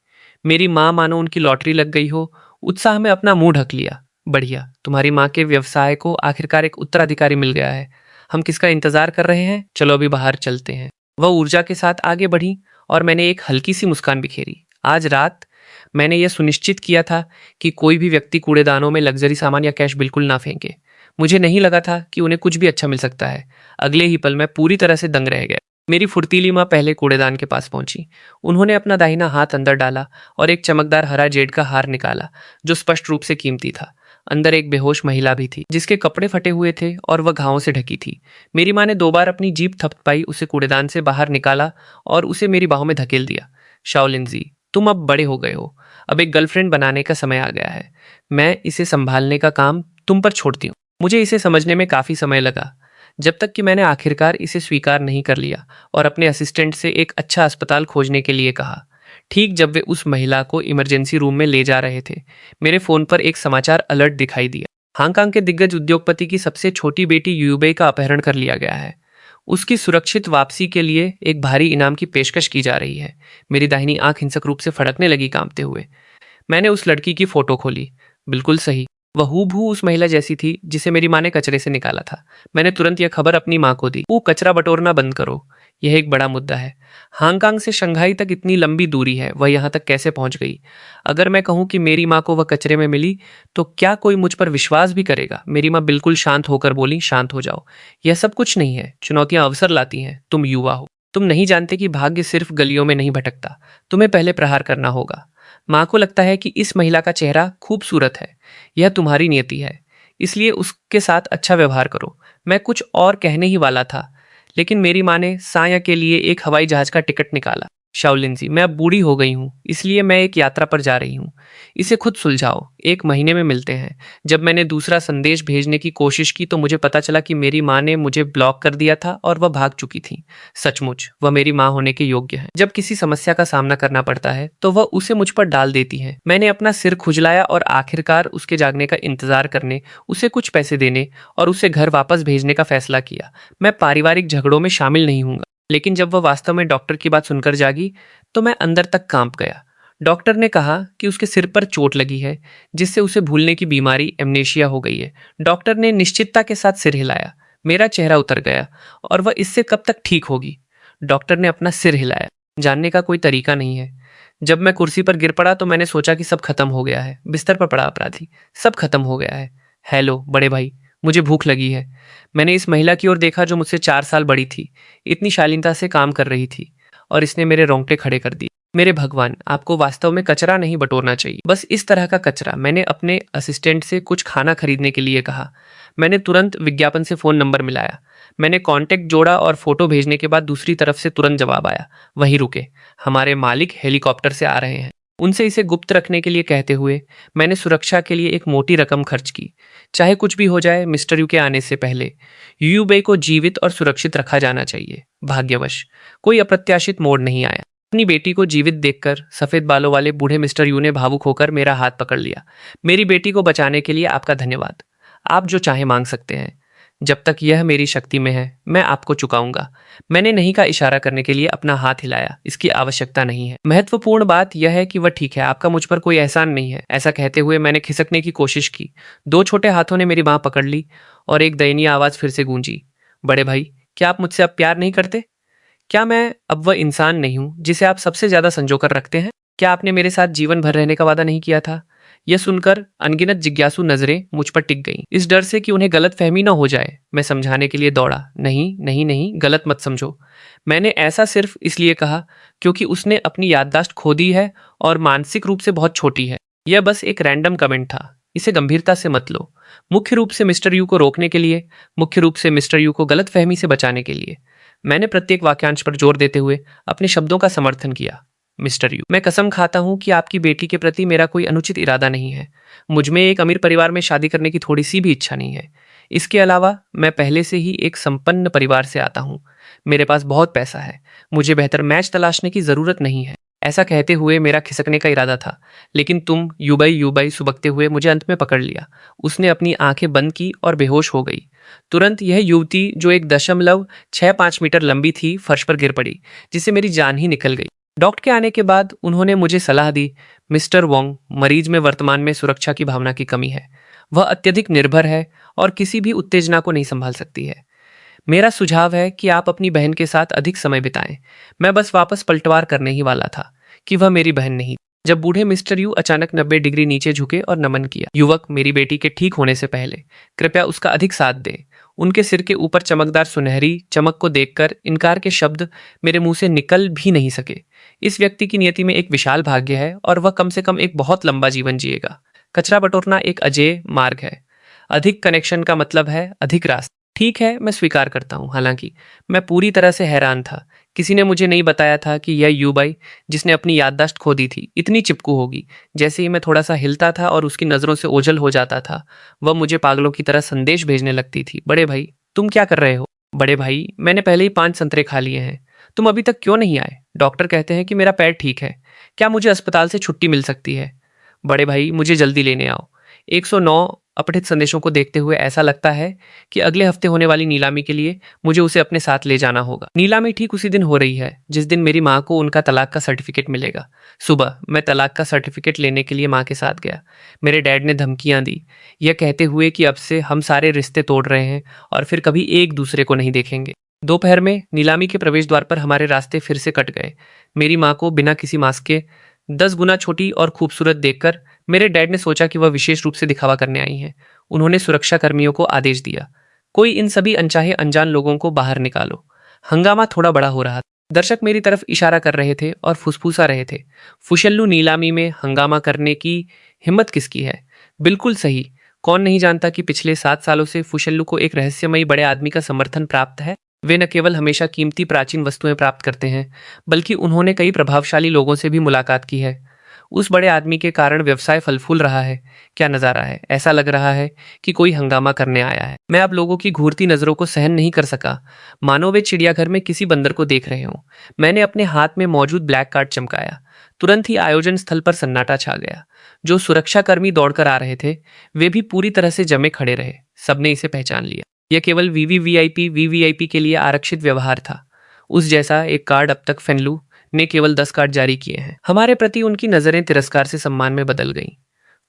मेरी माँ मानो उनकी लॉटरी लग गई हो, उत्साह में अपना मुंह ढक लिया। बढ़िया, तुम्हारी माँ के व्यवसाय को आखिरकार एक उत्तराधिकारी मिल गया है। हम किसका इंतजार कर रहे हैं? चलो अभी बाहर चलते हैं। वह ऊर्जा के साथ आगे बढ़ी और मैंने एक हल्की सी मुस्कान बिखेरी। आज रात मैंने यह सुनिश्चित किया था कि कोई भी व्यक्ति कूड़ेदानों में लग्जरी सामान या कैश बिल्कुल ना फेंके। मुझे नहीं लगा था कि उन्हें कुछ भी अच्छा मिल सकता है। अगले ही पल मैं पूरी तरह से दंग रह गया। मेरी फुर्तीली माँ पहले कूड़ेदान के पास पहुंची। उन्होंने अपना दाहिना हाथ अंदर डाला और एक चमकदार हरा जेड का हार निकाला, जो स्पष्ट रूप से कीमती था। अंदर एक बेहोश महिला भी थी, जिसके कपड़े फटे हुए थे और वह घावों से ढकी थी। मेरी माँ ने 2 बार अपनी जीभ थपथपाई, उसे कूड़ेदान से बाहर निकाला और उसे मेरी बाहों में धकेल दिया। शाओलिनजी, तुम अब बड़े हो गए हो। अब एक गर्लफ्रेंड बनाने का समय आ गया है। मैं इसे संभालने का काम तुम पर छोड़ती हूँ। मुझे इसे समझने में काफी समय लगा, जब तक कि मैंने आखिरकार इसे स्वीकार नहीं कर लिया और अपने असिस्टेंट से एक अच्छा अस्पताल खोजने के लिए कहा। ठीक जब वे उस महिला को इमरजेंसी रूम में ले जा रहे थे, मेरे फोन पर एक समाचार अलर्ट दिखाई दिया। हांगकांग के दिग्गज उद्योगपति की सबसे छोटी बेटी यूबे का अपहरण कर लिया गया है। उसकी सुरक्षित वापसी के लिए एक भारी इनाम की पेशकश की जा रही है। मेरी दाहिनी आंख हिंसक रूप से फड़कने लगी, कांपते हुए। मैंने उस लड़की की फोटो खोली। बिल्कुल सही, वह हूबहू उस महिला जैसी थी जिसे मेरी माँ ने कचरे से निकाला था। मैंने तुरंत यह खबर अपनी माँ को दी। वो कचरा बटोरना बंद करो, यह एक बड़ा मुद्दा है। हांगकांग से शंघाई तक इतनी लंबी दूरी है, वह यहाँ तक कैसे पहुंच गई? अगर मैं कहूँ कि मेरी माँ को वह कचरे में मिली तो क्या कोई मुझ पर विश्वास भी करेगा? मेरी माँ बिल्कुल शांत होकर बोली, शांत हो जाओ, यह सब कुछ नहीं है। चुनौतियां अवसर लाती हैं। तुम युवा हो, तुम नहीं जानते कि भाग्य सिर्फ गलियों में नहीं भटकता। तुम्हें पहले प्रहार करना होगा। माँ को लगता है कि इस महिला का चेहरा खूबसूरत है, यह तुम्हारी नियति है, इसलिए उसके साथ अच्छा व्यवहार करो। मैं कुछ और कहने ही वाला था, लेकिन मेरी माँ ने साया के लिए एक हवाई जहाज का टिकट निकाला। शाओलिन जी, मैं अब बूढ़ी हो गई हूँ, इसलिए मैं एक यात्रा पर जा रही हूँ। इसे खुद सुलझाओ, 1 महीने में मिलते हैं। जब मैंने दूसरा संदेश भेजने की कोशिश की तो मुझे पता चला कि मेरी माँ ने मुझे ब्लॉक कर दिया था और वह भाग चुकी थी। सचमुच वह मेरी माँ होने के योग्य है। जब किसी समस्या का सामना करना पड़ता है तो वह उसे मुझ पर डाल देती है। मैंने अपना सिर खुजलाया और आखिरकार उसके जागने का इंतजार करने, उसे कुछ पैसे देने और उसे घर वापस भेजने का फैसला किया। मैं पारिवारिक झगड़ों में शामिल नहीं हूँ, लेकिन जब वह वास्तव में डॉक्टर की बात सुनकर जागी तो मैं अंदर तक कांप गया। डॉक्टर ने कहा कि उसके सिर पर चोट लगी है, जिससे उसे भूलने की बीमारी एमनेशिया हो गई है। डॉक्टर ने निश्चितता के साथ सिर हिलाया। मेरा चेहरा उतर गया। और वह इससे कब तक ठीक होगी? डॉक्टर ने अपना सिर हिलाया। जानने का कोई तरीका नहीं है। जब मैं कुर्सी पर गिर पड़ा तो मैंने सोचा कि सब खत्म हो गया है। बिस्तर पर पड़ा अपराधी, सब खत्म हो गया है। हेलो बड़े भाई, मुझे भूख लगी है। मैंने इस महिला की ओर देखा जो मुझसे 4 साल बड़ी थी, इतनी शालीनता से काम कर रही थी, और इसने मेरे रोंगटे खड़े कर दिए। मेरे भगवान, आपको वास्तव में कचरा नहीं बटोरना चाहिए, बस इस तरह का कचरा। मैंने अपने असिस्टेंट से कुछ खाना खरीदने के लिए कहा। मैंने तुरंत विज्ञापन से फोन नंबर मिलाया। मैंने कांटेक्ट जोड़ा और फोटो भेजने के बाद दूसरी तरफ से तुरंत जवाब आया, वहीं रुके, हमारे मालिक हेलीकॉप्टर से आ रहे हैं। उनसे इसे गुप्त रखने के लिए कहते हुए मैंने सुरक्षा के लिए एक मोटी रकम खर्च की। चाहे कुछ भी हो जाए, मिस्टर यू के आने से पहले यूबे को जीवित और सुरक्षित रखा जाना चाहिए। भाग्यवश कोई अप्रत्याशित मोड़ नहीं आया। अपनी बेटी को जीवित देखकर सफेद बालों वाले बूढ़े मिस्टर यू ने भावुक होकर मेरा हाथ पकड़ लिया। मेरी बेटी को बचाने के लिए आपका धन्यवाद। आप जो चाहे मांग सकते हैं। जब तक यह मेरी शक्ति में है मैं आपको चुकाऊंगा। मैंने नहीं का इशारा करने के लिए अपना हाथ हिलाया। इसकी आवश्यकता नहीं है। महत्वपूर्ण बात यह है कि वह ठीक है, आपका मुझ पर कोई एहसान नहीं है। ऐसा कहते हुए मैंने खिसकने की कोशिश की। दो छोटे हाथों ने मेरी बांह पकड़ ली और एक दयनीय आवाज फिर से गूंजी, बड़े भाई, क्या आप मुझसे अब प्यार नहीं करते? क्या मैं अब वह इंसान नहीं हूं जिसे आप सबसे ज्यादा संजो कर रखते हैं? क्या आपने मेरे साथ जीवन भर रहने का वादा नहीं किया था? यह सुनकर अनगिनत जिज्ञासु नजरें मुझ पर टिक गईं। इस डर से कि उन्हें गलत फहमी न हो जाए मैं समझाने के लिए दौड़ा, नहीं नहीं नहीं, गलत मत समझो। मैंने ऐसा सिर्फ इसलिए कहा क्योंकि उसने अपनी याददाश्त खो दी है और मानसिक रूप से बहुत छोटी है। यह बस एक रैंडम कमेंट था, इसे गंभीरता से मत लो। मुख्य रूप से मिस्टर यू को रोकने के लिए, मुख्य रूप से मिस्टर यू को गलत फहमी से बचाने के लिए। मैंने प्रत्येक वाक्यांश पर जोर देते हुए अपने शब्दों का समर्थन किया। मिस्टर यू, मैं कसम खाता हूं कि आपकी बेटी के प्रति मेरा कोई अनुचित इरादा नहीं है। मुझ में एक अमीर परिवार में शादी करने की थोड़ी सी भी इच्छा नहीं है। इसके अलावा मैं पहले से ही एक संपन्न परिवार से आता हूं। मेरे पास बहुत पैसा है। मुझे बेहतर मैच तलाशने की जरूरत नहीं है। ऐसा कहते हुए मेरा खिसकने का इरादा था, लेकिन तुम यूबाई सुबकते हुए मुझे अंत में पकड़ लिया। उसने अपनी आंखें बंद की और बेहोश हो गई। तुरंत यह युवती जो 1.65 मीटर लंबी थी फर्श पर गिर पड़ी, जिससे मेरी जान ही निकल गई। डॉक्टर के आने के बाद उन्होंने मुझे सलाह दी, मिस्टर वोंग, मरीज में वर्तमान में सुरक्षा की भावना की कमी है। वह अत्यधिक निर्भर है और किसी भी उत्तेजना को नहीं संभाल सकती है। मेरा सुझाव है कि आप अपनी बहन के साथ अधिक समय बिताएं। मैं बस वापस पलटवार करने ही वाला था कि वह मेरी बहन नहीं। जब बूढ़े मिस्टर यू अचानक 90 डिग्री नीचे झुके और नमन किया। युवक, मेरी बेटी के ठीक होने से पहले कृपया उसका अधिक साथ दें। उनके सिर के ऊपर चमकदार सुनहरी चमक को देखकर इनकार के शब्द मेरे मुंह से निकल भी नहीं सके। इस व्यक्ति की नियति में एक विशाल भाग्य है और वह कम से कम एक बहुत लंबा जीवन जिएगा। कचरा बटोरना एक अजेय मार्ग है। अधिक कनेक्शन का मतलब है अधिक रास्ता। ठीक है, मैं स्वीकार करता हूँ। हालांकि मैं पूरी तरह से हैरान था। किसी ने मुझे नहीं बताया था कि यह यूबाई, जिसने अपनी याददाश्त खो दी थी, इतनी चिपकू होगी। जैसे ही मैं थोड़ा सा हिलता था और उसकी नजरों से ओझल हो जाता था, वह मुझे पागलों की तरह संदेश भेजने लगती थी। बड़े भाई, तुम क्या कर रहे हो? बड़े भाई, मैंने पहले ही 5 संतरे खा लिए हैं। तुम अभी तक क्यों नहीं आए? डॉक्टर कहते हैं कि मेरा पैर ठीक है। क्या मुझे अस्पताल से छुट्टी मिल सकती है? बड़े भाई, मुझे जल्दी लेने आओ। 109 अपठित संदेशों को देखते हुए ऐसा लगता है कि अगले हफ्ते होने वाली नीलामी के लिए मुझे उसे अपने साथ ले जाना होगा। नीलामी ठीक उसी दिन हो रही है जिस दिन मेरी माँ को उनका तलाक का सर्टिफिकेट मिलेगा। सुबह मैं तलाक का सर्टिफिकेट लेने के लिए माँ के साथ गया। मेरे डैड ने धमकियां दी, यह कहते हुए कि अब से हम सारे रिश्ते तोड़ रहे हैं और फिर कभी एक दूसरे को नहीं देखेंगे। दोपहर में नीलामी के प्रवेश द्वार पर हमारे रास्ते फिर से कट गए। मेरी माँ को बिना किसी मास्क के 10 गुना छोटी और खूबसूरत देखकर मेरे डैड ने सोचा कि वह विशेष रूप से दिखावा करने आई हैं। उन्होंने सुरक्षा कर्मियों को आदेश दिया, कोई इन सभी अनचाहे अनजान लोगों को बाहर निकालो। हंगामा थोड़ा बड़ा हो रहा था। दर्शक मेरी तरफ इशारा कर रहे थे और फुसफुसा रहे थे, फुशल्लू नीलामी में हंगामा करने की हिम्मत किसकी है? बिल्कुल सही। कौन नहीं जानता कि पिछले 7 सालों से फुशल्लू को एक रहस्यमयी बड़े आदमी का समर्थन प्राप्त है। वे न केवल हमेशा कीमती प्राचीन वस्तुएं प्राप्त करते हैं, बल्कि उन्होंने कई प्रभावशाली लोगों से भी मुलाकात की है। उस बड़े आदमी के कारण व्यवसाय फल फूल रहा है। क्या नजारा है! ऐसा लग रहा है कि कोई हंगामा करने आया है। मैं अब लोगों की घूरती नजरों को सहन नहीं कर सका, मानो वे चिड़ियाघर में किसी बंदर को देख रहे हों। मैंने अपने हाथ में मौजूद ब्लैक कार्ड चमकाया। तुरंत ही आयोजन स्थल पर सन्नाटा छा गया। जो सुरक्षाकर्मी दौड़कर आ रहे थे, वे भी पूरी तरह से जमे खड़े रहे। सबने इसे पहचान लिया। यह केवल वीवीआईपी के लिए आरक्षित व्यवहार था। उस जैसा एक कार्ड अब तक फेनलू ने केवल 10 कार्ड जारी किए हैं। हमारे प्रति उनकी नजरें तिरस्कार से सम्मान में बदल गईं।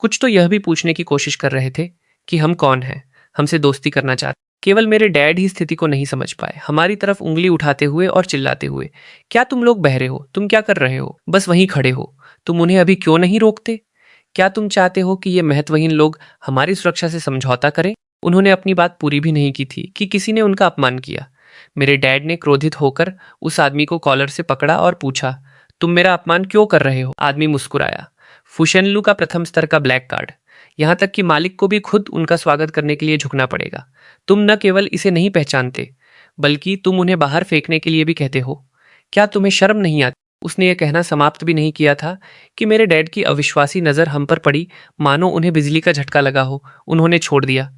कुछ तो यह भी पूछने की कोशिश कर रहे थे कि हम कौन हैं, हमसे दोस्ती करना चाहते। केवल मेरे डैड ही स्थिति को नहीं समझ पाए, हमारी तरफ उंगली उठाते हुए और चिल्लाते हुए, क्या तुम लोग बहरे हो? तुम क्या कर रहे हो? बस वहीं खड़े हो। तुम उन्हें अभी क्यों नहीं रोकते? क्या तुम चाहते हो कि ये महत्वहीन लोग हमारी सुरक्षा से समझौता करें? उन्होंने अपनी बात पूरी भी नहीं की थी कि किसी ने उनका अपमान किया। मेरे डैड ने क्रोधित होकर उस आदमी को कॉलर से पकड़ा और पूछा, तुम मेरा अपमान क्यों कर रहे हो? आदमी मुस्कुराया। फुशेनलू का प्रथम स्तर का ब्लैक कार्ड। यहां तक कि मालिक को भी खुद उनका स्वागत करने के लिए झुकना पड़ेगा। तुम न केवल इसे नहीं पहचानते, बल्कि तुम उन्हें बाहर फेंकने के लिए भी कहते हो। क्या तुम्हें शर्म नहीं आती? उसने यह कहना समाप्त भी नहीं किया था कि मेरे डैड की अविश्वासी नजर हम पर पड़ी, मानो उन्हें बिजली का झटका लगा हो। उन्होंने छोड़ दिया।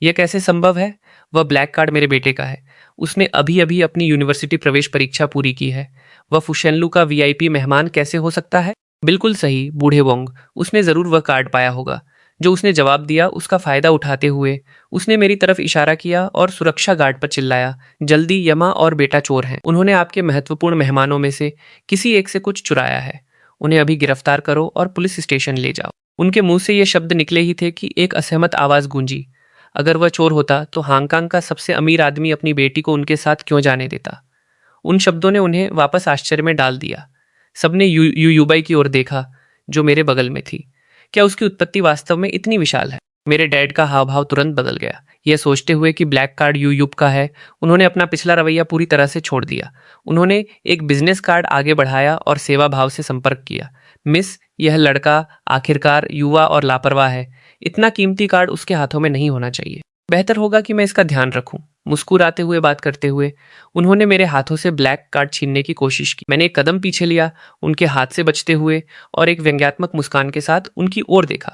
यह कैसे संभव है? वह ब्लैक कार्ड मेरे बेटे का है। उसने अभी अभी अपनी यूनिवर्सिटी प्रवेश परीक्षा पूरी की है। वह फुशेनलू का वीआईपी मेहमान कैसे हो सकता है? बिल्कुल सही, बूढ़े वोंग। उसने जरूर वह कार्ड पाया होगा जो उसने जवाब दिया उसका फायदा उठाते हुए उसने मेरी तरफ इशारा किया और सुरक्षा गार्ड पर चिल्लाया, जल्दी, यमा और बेटा चोर हैं। उन्होंने आपके महत्वपूर्ण मेहमानों में से किसी एक से कुछ चुराया है। उन्हें अभी गिरफ्तार करो और पुलिस स्टेशन ले जाओ। उनके मुंह से ये शब्द निकले ही थे कि एक असहमत आवाज गूंजी। अगर वह चोर होता तो हांगकांग का सबसे अमीर आदमी अपनी बेटी को उनके साथ क्यों जाने देता? उन शब्दों ने उन्हें वापस आश्चर्य में डाल दिया। सबने युबाई की ओर देखा, जो मेरे बगल में थी। क्या उसकी उत्पत्ति वास्तव में इतनी विशाल है? मेरे डैड का हाव भाव तुरंत बदल गया। यह सोचते हुए कि ब्लैक कार्ड यूयूब का है, उन्होंने अपना पिछला रवैया पूरी तरह से छोड़ दिया। उन्होंने एक बिजनेस कार्ड आगे बढ़ाया और सेवा भाव से संपर्क किया। मिस, यह लड़का आखिरकार युवा और लापरवाह है। इतना कीमती कार्ड उसके हाथों में नहीं होना चाहिए। बेहतर होगा कि मैं इसका ध्यान रखूं। मुस्कुराते हुए बात करते हुए उन्होंने मेरे हाथों से ब्लैक कार्ड छीनने की कोशिश की। मैंने एक कदम पीछे लिया, उनके हाथ से बचते हुए, और एक व्यंग्यात्मक मुस्कान के साथ उनकी ओर देखा।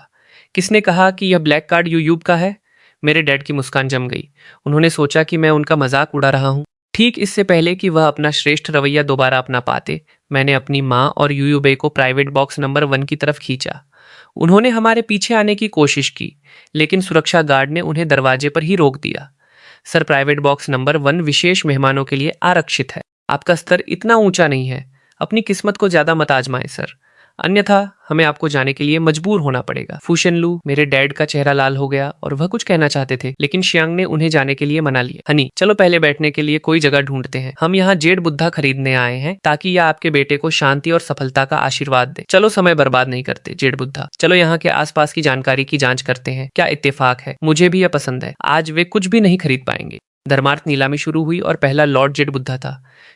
किसने कहा कि यह ब्लैक कार्ड यूयूब का है? मेरे डैड की मुस्कान जम गई। उन्होंने सोचा कि मैं उनका मजाक उड़ा रहा हूं। ठीक इससे पहले कि वह अपना श्रेष्ठ रवैया दोबारा अपना पाते, मैंने अपनी माँ और यूयूबे को प्राइवेट बॉक्स नंबर 1 की तरफ खींचा। उन्होंने हमारे पीछे आने की कोशिश की, लेकिन सुरक्षा गार्ड ने उन्हें दरवाजे पर ही रोक दिया। सर, प्राइवेट बॉक्स नंबर 1 विशेष मेहमानों के लिए आरक्षित है। आपका स्तर इतना ऊंचा नहीं है। अपनी किस्मत को ज्यादा मत आजमाएं सर, अन्यथा हमें आपको जाने के लिए मजबूर होना पड़ेगा। फूशनलू, मेरे डैड का चेहरा लाल हो गया और वह कुछ कहना चाहते थे, लेकिन शियांग ने उन्हें जाने के लिए मना लिया। हनी, चलो पहले बैठने के लिए कोई जगह ढूंढते हैं। हम यहाँ जेड बुद्धा खरीदने आए हैं ताकि यह आपके बेटे को शांति और सफलता का आशीर्वाद दे। चलो समय बर्बाद नहीं करते जेड बुद्धा, चलो यहाँ के आसपास की जानकारी की जांच करते हैं। क्या इत्तेफाक है, मुझे भी यह पसंद है। आज वे कुछ भी नहीं खरीद पाएंगे। धर्मार्थ नीलामी शुरू हुई और पहला लॉर्ड जेड बुद्धा था।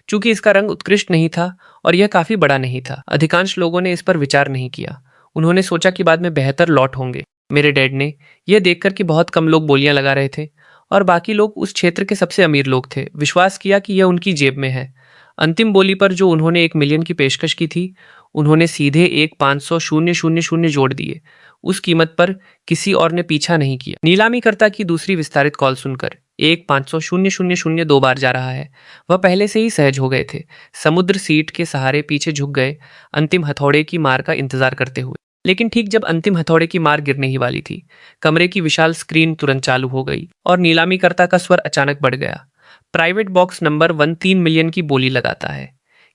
चूंकि इसका रंग उत्कृष्ट नहीं था और यह काफी बड़ा नहीं था, अधिकांश लोगों ने इस पर विचार नहीं किया। उन्होंने सोचा कि बाद में बेहतर लॉट होंगे। मेरे डैड ने यह देखकर कि बहुत कम लोग बोलियां लगा रहे थे और बाकी लोग उस क्षेत्र के सबसे अमीर लोग थे, विश्वास किया कि यह उनकी जेब में है। अंतिम बोली पर जो उन्होंने 1 मिलियन की पेशकश की थी, उन्होंने सीधे एक 500,000 जोड़ दिए। उस कीमत पर किसी और ने पीछा नहीं किया। नीलामीकर्ता की दूसरी विस्तारित कॉल सुनकर 1 500,000 2 बार जा रहा है। वह पहले से ही सहज हो गए थे, समुद्र सीट के सहारे पीछे झुक गए, अंतिम हथौड़े की मार का इंतजार करते हुए। लेकिन ठीक जब अंतिम हथौड़े की मार गिरने ही वाली थी, कमरे की विशाल स्क्रीन तुरंत चालू हो गई और नीलामीकर्ता का स्वर अचानक बढ़ गया। प्राइवेट बॉक्स नंबर 1 3 मिलियन की बोली लगाता है।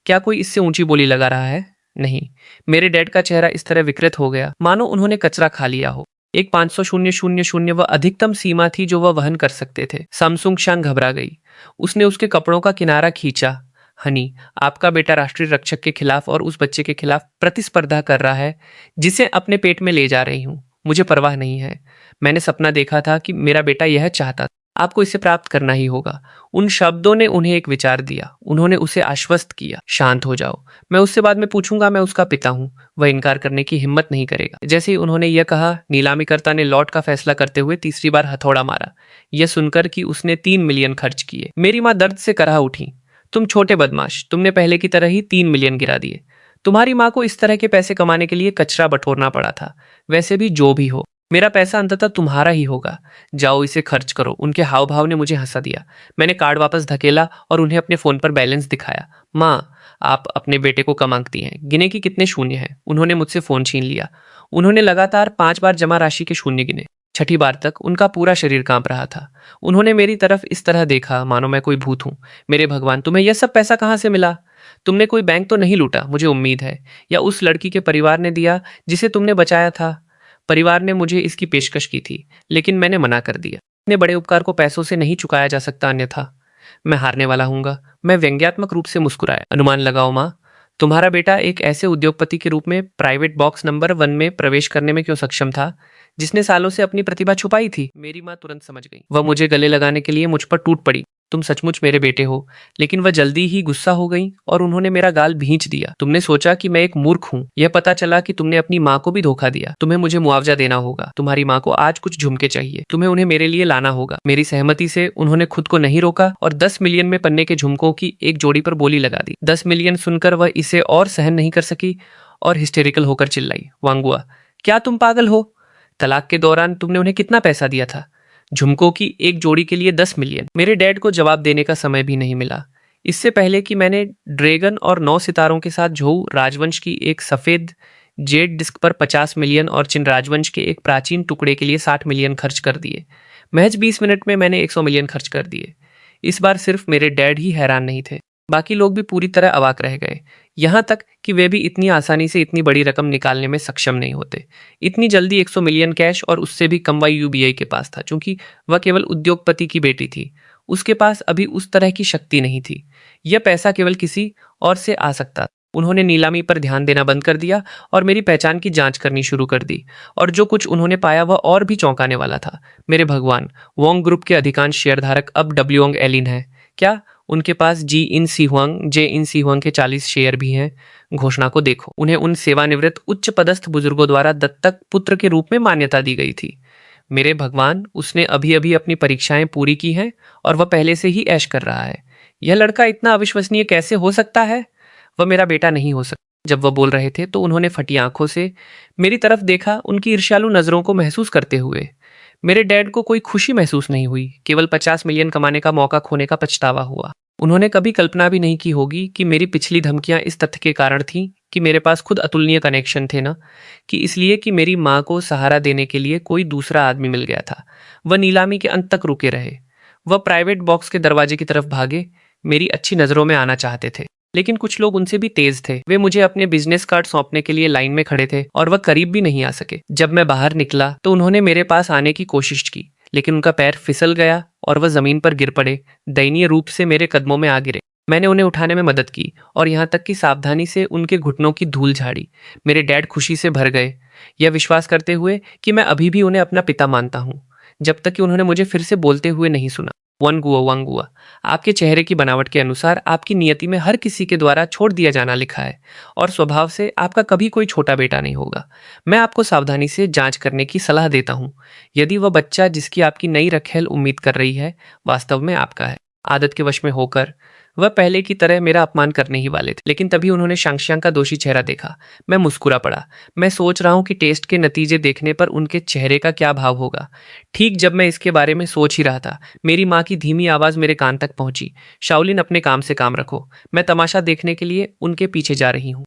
क्या कोई इससे ऊंची बोली लगा रहा है? नहीं। मेरे डैड का चेहरा इस तरह विकृत हो गया मानो उन्होंने कचरा खा लिया हो। 1 500,000 वह अधिकतम सीमा थी जो वह वहन कर सकते थे। सैमसुंग शांग घबरा गई। उसने उसके कपड़ों का किनारा खींचा। हनी, आपका बेटा राष्ट्रीय रक्षक के खिलाफ और उस बच्चे के खिलाफ प्रतिस्पर्धा कर रहा है जिसे अपने पेट में ले जा रही हूं। मुझे परवाह नहीं है। मैंने सपना देखा था कि मेरा बेटा यह चाहता था। आपको इसे प्राप्त करना ही होगा। उन शब्दों ने उन्हें एक विचार दिया। उन्होंने उसे आश्वस्त किया, शांत हो जाओ, मैं उससे बाद में पूछूंगा, मैं उसका पिता हूं। वह इनकार करने की हिम्मत नहीं करेगा। जैसे ही उन्होंने यह कहा, नीलामीकर्ता ने लॉट का फैसला करते हुए तीसरी बार हथौड़ा मारा। यह सुनकर कि उसने 3 मिलियन खर्च किए, मेरी माँ दर्द से कराह उठी। तुम छोटे बदमाश, तुमने पहले की तरह ही 3 मिलियन गिरा दिए। तुम्हारी माँ को इस तरह के पैसे कमाने के लिए कचरा बटोरना पड़ा था। वैसे भी जो भी हो, मेरा पैसा अंततः तुम्हारा ही होगा। जाओ इसे खर्च करो। उनके हाव भाव ने मुझे हंसा दिया। मैंने कार्ड वापस धकेला और उन्हें अपने फोन पर बैलेंस दिखाया। माँ, आप अपने बेटे को कम आंकती हैं, गिने कि कितने शून्य हैं। उन्होंने मुझसे फोन छीन लिया। उन्होंने लगातार 5 बार जमा राशि के शून्य गिने। छठी बार तक उनका पूरा शरीर कांप रहा था। उन्होंने मेरी तरफ इस तरह देखा मानो मैं कोई भूत हूं। मेरे भगवान, तुम्हें यह सब पैसा कहाँ से मिला? तुमने कोई बैंक तो नहीं लूटा, मुझे उम्मीद है, या उस लड़की के परिवार ने दिया जिसे तुमने बचाया था? परिवार ने मुझे इसकी पेशकश की थी, लेकिन मैंने मना कर दिया। इतने बड़े उपकार को पैसों से नहीं चुकाया जा सकता, अन्यथा मैं हारने वाला हूंगा। मैं व्यंग्यात्मक रूप से मुस्कुराया। अनुमान लगाओ माँ, तुम्हारा बेटा एक ऐसे उद्योगपति के रूप में प्राइवेट बॉक्स नंबर 1 में प्रवेश करने में क्यों सक्षम था जिसने सालों से अपनी प्रतिभा छुपाई थी? मेरी माँ तुरंत समझ गई। वह मुझे गले लगाने के लिए मुझ पर टूट पड़ी। तुम सचमुच मेरे बेटे हो। लेकिन वह जल्दी ही गुस्सा हो गई और उन्होंने मेरा गाल भींच दिया। तुमने सोचा कि मैं एक मूर्ख हूँ। यह पता चला कि तुमने अपनी माँ को भी धोखा दिया। तुम्हें मुझे मुआवजा देना होगा। तुम्हारी माँ को आज कुछ झुमके चाहिए। तुम्हें उन्हें मेरे लिए लाना होगा। मेरी सहमति से उन्होंने खुद को नहीं रोका और 10 मिलियन में पन्ने के झुमकों की एक जोड़ी पर बोली लगा दी। 10 मिलियन सुनकर वह इसे और सहन नहीं कर सकी और हिस्टेरिकल होकर चिल्लाई, वांगुआ, क्या तुम पागल हो? तलाक के दौरान तुमने उन्हें कितना पैसा दिया था? झुमकों की एक जोड़ी के लिए 10 मिलियन। मेरे डैड को जवाब देने का समय भी नहीं मिला। इससे पहले कि मैंने ड्रैगन और 9 सितारों के साथ झोऊ राजवंश की एक सफेद जेड डिस्क पर 50 मिलियन और चिन राजवंश के एक प्राचीन टुकड़े के लिए 60 मिलियन खर्च कर दिए। महज 20 मिनट में मैंने 100 मिलियन खर्च कर दिए। इस बार सिर्फ मेरे डैड ही हैरान नहीं थे, बाकी लोग भी पूरी तरह अवाक रह गए। यहाँ तक कि वे भी इतनी आसानी से इतनी बड़ी रकम निकालने में सक्षम नहीं होते। इतनी जल्दी 100 मिलियन कैश, और उससे भी कम यूबीआई के पास था, क्योंकि वह केवल उद्योगपति की बेटी थी। उसके पास अभी उस तरह की शक्ति नहीं थी। यह पैसा केवल किसी और से आ सकता था। उन्होंने नीलामी पर ध्यान देना बंद कर दिया और मेरी पहचान की जांच करनी शुरू कर दी, और जो कुछ उन्होंने पाया वह और भी चौंकाने वाला था। मेरे भगवान, वोंग ग्रुप के अधिकांश शेयरधारक अब डब्ल्यूओंग एलिन हैं। क्या उनके पास जे इन सी हुआंग के 40 शेयर भी हैं? घोषणा को देखो। उन्हें उन सेवानिवृत्त उच्च पदस्थ बुजुर्गों द्वारा दत्तक पुत्र के रूप में मान्यता दी गई थी। मेरे भगवान, उसने अभी अभी अपनी परीक्षाएं पूरी की हैं और वह पहले से ही ऐश कर रहा है। यह लड़का इतना अविश्वसनीय कैसे हो सकता है? वह मेरा बेटा नहीं हो सकता। जब वह बोल रहे थे तो उन्होंने फटी आंखों से मेरी तरफ देखा, उनकी ईर्ष्यालु नजरों को महसूस करते हुए। मेरे डैड को कोई खुशी महसूस नहीं हुई, केवल 50 मिलियन कमाने का मौका खोने का पछतावा हुआ। उन्होंने कभी कल्पना भी नहीं की होगी कि मेरी पिछली धमकियां इस तथ्य के कारण थीं कि मेरे पास खुद अतुलनीय कनेक्शन थे, ना कि इसलिए कि मेरी माँ को सहारा देने के लिए कोई दूसरा आदमी मिल गया था। वह नीलामी के अंत तक रुके रहे। वह प्राइवेट बॉक्स के दरवाजे की तरफ भागे, मेरी अच्छी नजरों में आना चाहते थे। लेकिन कुछ लोग उनसे भी तेज थे। वे मुझे अपने बिजनेस कार्ड सौंपने के लिए लाइन में खड़े थे और वह करीब भी नहीं आ सके। जब मैं बाहर निकला तो उन्होंने मेरे पास आने की कोशिश की, लेकिन उनका पैर फिसल गया और वह जमीन पर गिर पड़े, दयनीय रूप से मेरे कदमों में आ गिरे। मैंने उन्हें उठाने में मदद की और यहाँ तक कि सावधानी से उनके घुटनों की धूल झाड़ी। मेरे डैड खुशी से भर गए, यह विश्वास करते हुए कि मैं अभी भी उन्हें अपना पिता मानता हूँ, जब तक कि उन्होंने मुझे फिर से बोलते हुए नहीं सुना। वांगुआ, आपके चेहरे की बनावट के अनुसार आपकी नियति में हर किसी के द्वारा छोड़ दिया जाना लिखा है, और स्वभाव से आपका कभी कोई छोटा बेटा नहीं होगा। मैं आपको सावधानी से जांच करने की सलाह देता हूँ। यदि वह बच्चा जिसकी आपकी नई रखेल उम्मीद कर रही है वास्तव में आपका है। आदत के वश में होकर वह पहले की तरह मेरा अपमान करने ही वाले थे, लेकिन तभी उन्होंने शांगशियांग का दोषी चेहरा देखा। मैं मुस्कुरा पड़ा। मैं सोच रहा हूं कि टेस्ट के नतीजे देखने पर उनके चेहरे का क्या भाव होगा। ठीक जब मैं इसके बारे में सोच ही रहा था, मेरी माँ की धीमी आवाज मेरे कान तक पहुंची। शाओलिन, अपने काम से काम रखो। मैं तमाशा देखने के लिए उनके पीछे जा रही हूँ।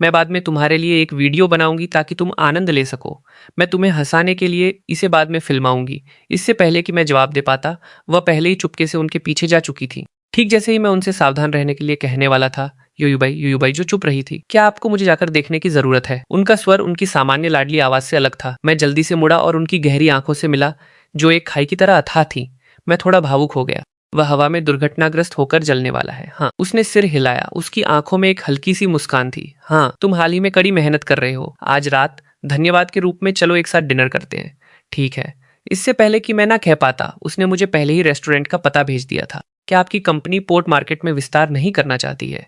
मैं बाद में तुम्हारे लिए एक वीडियो बनाऊंगी ताकि तुम आनंद ले सको। मैं तुम्हें हंसाने के लिए इसे बाद में फिल्माऊंगी। इससे पहले कि मैं जवाब दे पाता, वह पहले ही चुपके से उनके पीछे जा चुकी थी। ठीक जैसे ही मैं उनसे सावधान रहने के लिए कहने वाला था, यूयूबाई जो चुप रही थी, क्या आपको मुझे जाकर देखने की जरूरत है? उनका स्वर उनकी सामान्य लाडली आवाज से अलग था। मैं जल्दी से मुड़ा और उनकी गहरी आंखों से मिला, जो एक खाई की तरह अथाह थी। मैं थोड़ा भावुक हो गया। वह हवा में दुर्घटनाग्रस्त होकर जलने वाला है। हाँ, उसने सिर हिलाया। उसकी आंखों में एक हल्की सी मुस्कान थी। हाँ, तुम हाल ही में कड़ी मेहनत कर रहे हो। आज रात धन्यवाद के रूप में चलो एक साथ डिनर करते हैं। ठीक है। इससे पहले कि मैं ना कह पाता, उसने मुझे पहले ही रेस्टोरेंट का पता भेज दिया था। क्या आपकी कंपनी पोर्ट मार्केट में विस्तार नहीं करना चाहती है?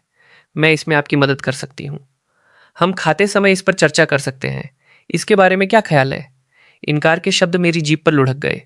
मैं इसमें आपकी मदद कर सकती हूँ। हम खाते समय इस पर चर्चा कर सकते हैं। इसके बारे में क्या ख्याल है? इनकार के शब्द मेरी जीभ पर लुढ़क गए,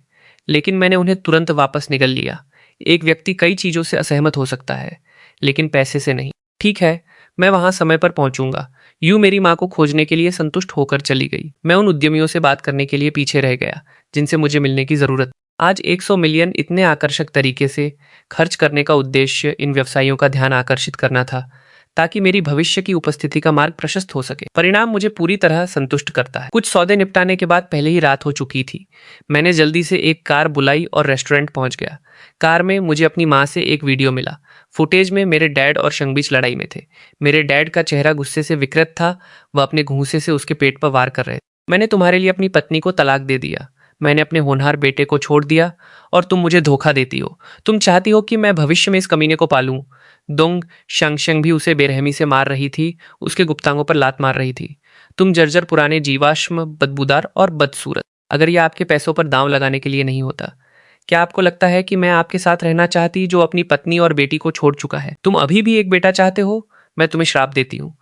लेकिन मैंने उन्हें तुरंत वापस निगल लिया। एक व्यक्ति कई चीजों से असहमत हो सकता है, लेकिन पैसे से नहीं। ठीक है, मैं वहां समय पर पहुंचूंगा। यूं मेरी माँ को खोजने के लिए संतुष्ट होकर चली गई। मैं उन उद्यमियों से बात करने के लिए पीछे रह गया जिनसे मुझे मिलने की जरूरत। आज 100 मिलियन इतने आकर्षक तरीके से खर्च करने का उद्देश्य इन व्यवसायियों का ध्यान आकर्षित करना था, ताकि मेरी भविष्य की उपस्थिति का मार्ग प्रशस्त हो सके। परिणाम मुझे पूरी तरह संतुष्ट करता है। कुछ सौदे निपटाने के बाद पहले ही रात हो चुकी थी। मैंने जल्दी से एक कार बुलाई और रेस्टोरेंट पहुंच गया। कार में मुझे अपनी माँ से एक वीडियो मिला। फुटेज में मेरे डैड और शंगबीच लड़ाई में थे। मेरे डैड का चेहरा गुस्से से विकृत था। वह अपने घूंसे से उसके पेट पर वार कर रहे थे। मैंने तुम्हारे लिए अपनी पत्नी को तलाक दे दिया। मैंने अपने होनहार बेटे को छोड़ दिया और तुम मुझे धोखा देती हो। तुम चाहती हो कि मैं भविष्य में इस कमीने को पालूं। दोंग शांगशंग भी उसे बेरहमी से मार रही थी, उसके गुप्तांगों पर लात मार रही थी। तुम जर्जर पुराने, जीवाश्म, बदबूदार और बदसूरत। अगर यह आपके पैसों पर दांव लगाने के लिए नहीं होता, क्या आपको लगता है कि मैं आपके साथ रहना चाहती जो अपनी पत्नी और बेटी को छोड़ चुका है? तुम अभी भी एक बेटा चाहते हो? मैं तुम्हें श्राप देती हूँ।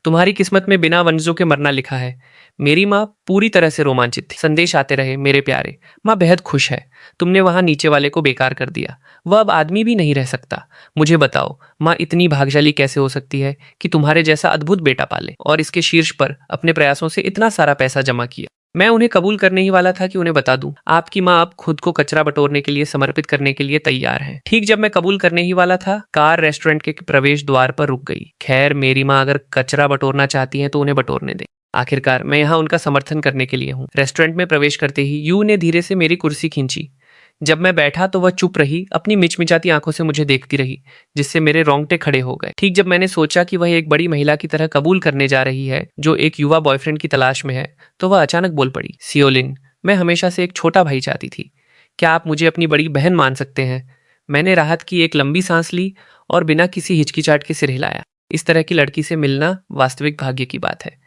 तुम्हारी किस्मत में बिना वंशजों के मरना लिखा है। मेरी माँ पूरी तरह से रोमांचित थी। संदेश आते रहे, मेरे प्यारे, माँ बेहद खुश है। तुमने वहां नीचे वाले को बेकार कर दिया। वह अब आदमी भी नहीं रह सकता। मुझे बताओ, माँ इतनी भाग्यशाली कैसे हो सकती है कि तुम्हारे जैसा अद्भुत बेटा पाले और इसके शीर्ष पर अपने प्रयासों से इतना सारा पैसा जमा किया? मैं उन्हें कबूल करने ही वाला था कि उन्हें बता दूं, आपकी माँ अब खुद को कचरा बटोरने के लिए समर्पित करने के लिए तैयार है। ठीक जब मैं कबूल करने ही वाला था, कार रेस्टोरेंट के प्रवेश द्वार पर रुक गई। खैर, मेरी माँ अगर कचरा बटोरना चाहती है तो उन्हें बटोरने दे। आखिरकार मैं यहाँ उनका समर्थन करने के लिए हूँ। रेस्टोरेंट में प्रवेश करते ही यू ने धीरे से मेरी कुर्सी खींची। जब मैं बैठा तो वह चुप रही, अपनी मिचमिचाती आंखों से मुझे देखती रही, जिससे मेरे रोंगटे खड़े हो गए। ठीक जब मैंने सोचा कि वह एक बड़ी महिला की तरह कबूल करने जा रही है जो एक युवा बॉयफ्रेंड की तलाश में है, तो वह अचानक बोल पड़ी, सियोलिन, मैं हमेशा से एक छोटा भाई चाहती थी। क्या आप मुझे अपनी बड़ी बहन मान सकते हैं? मैंने राहत की एक लंबी सांस ली और बिना किसी हिचकिचाहट के सिर हिलाया। इस तरह की लड़की से मिलना वास्तविक भाग्य की बात है।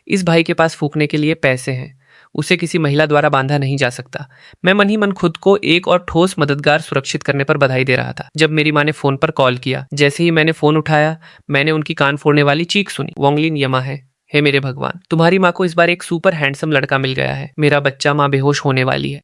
इस भाई के पास फूकने के लिए पैसे हैं, उसे किसी महिला द्वारा बांधा नहीं जा सकता। मैं मन ही मन खुद को एक और ठोस मददगार सुरक्षित करने पर बधाई दे रहा था जब मेरी माँ ने फोन पर कॉल किया। जैसे ही मैंने फोन उठाया, मैंने उनकी कान फोड़ने वाली चीख सुनी, वोंगलिन यमा है। हे मेरे भगवान, तुम्हारी माँ को इस बार एक सुपर हैंडसम लड़का मिल गया है। मेरा बच्चा, माँ बेहोश होने वाली है।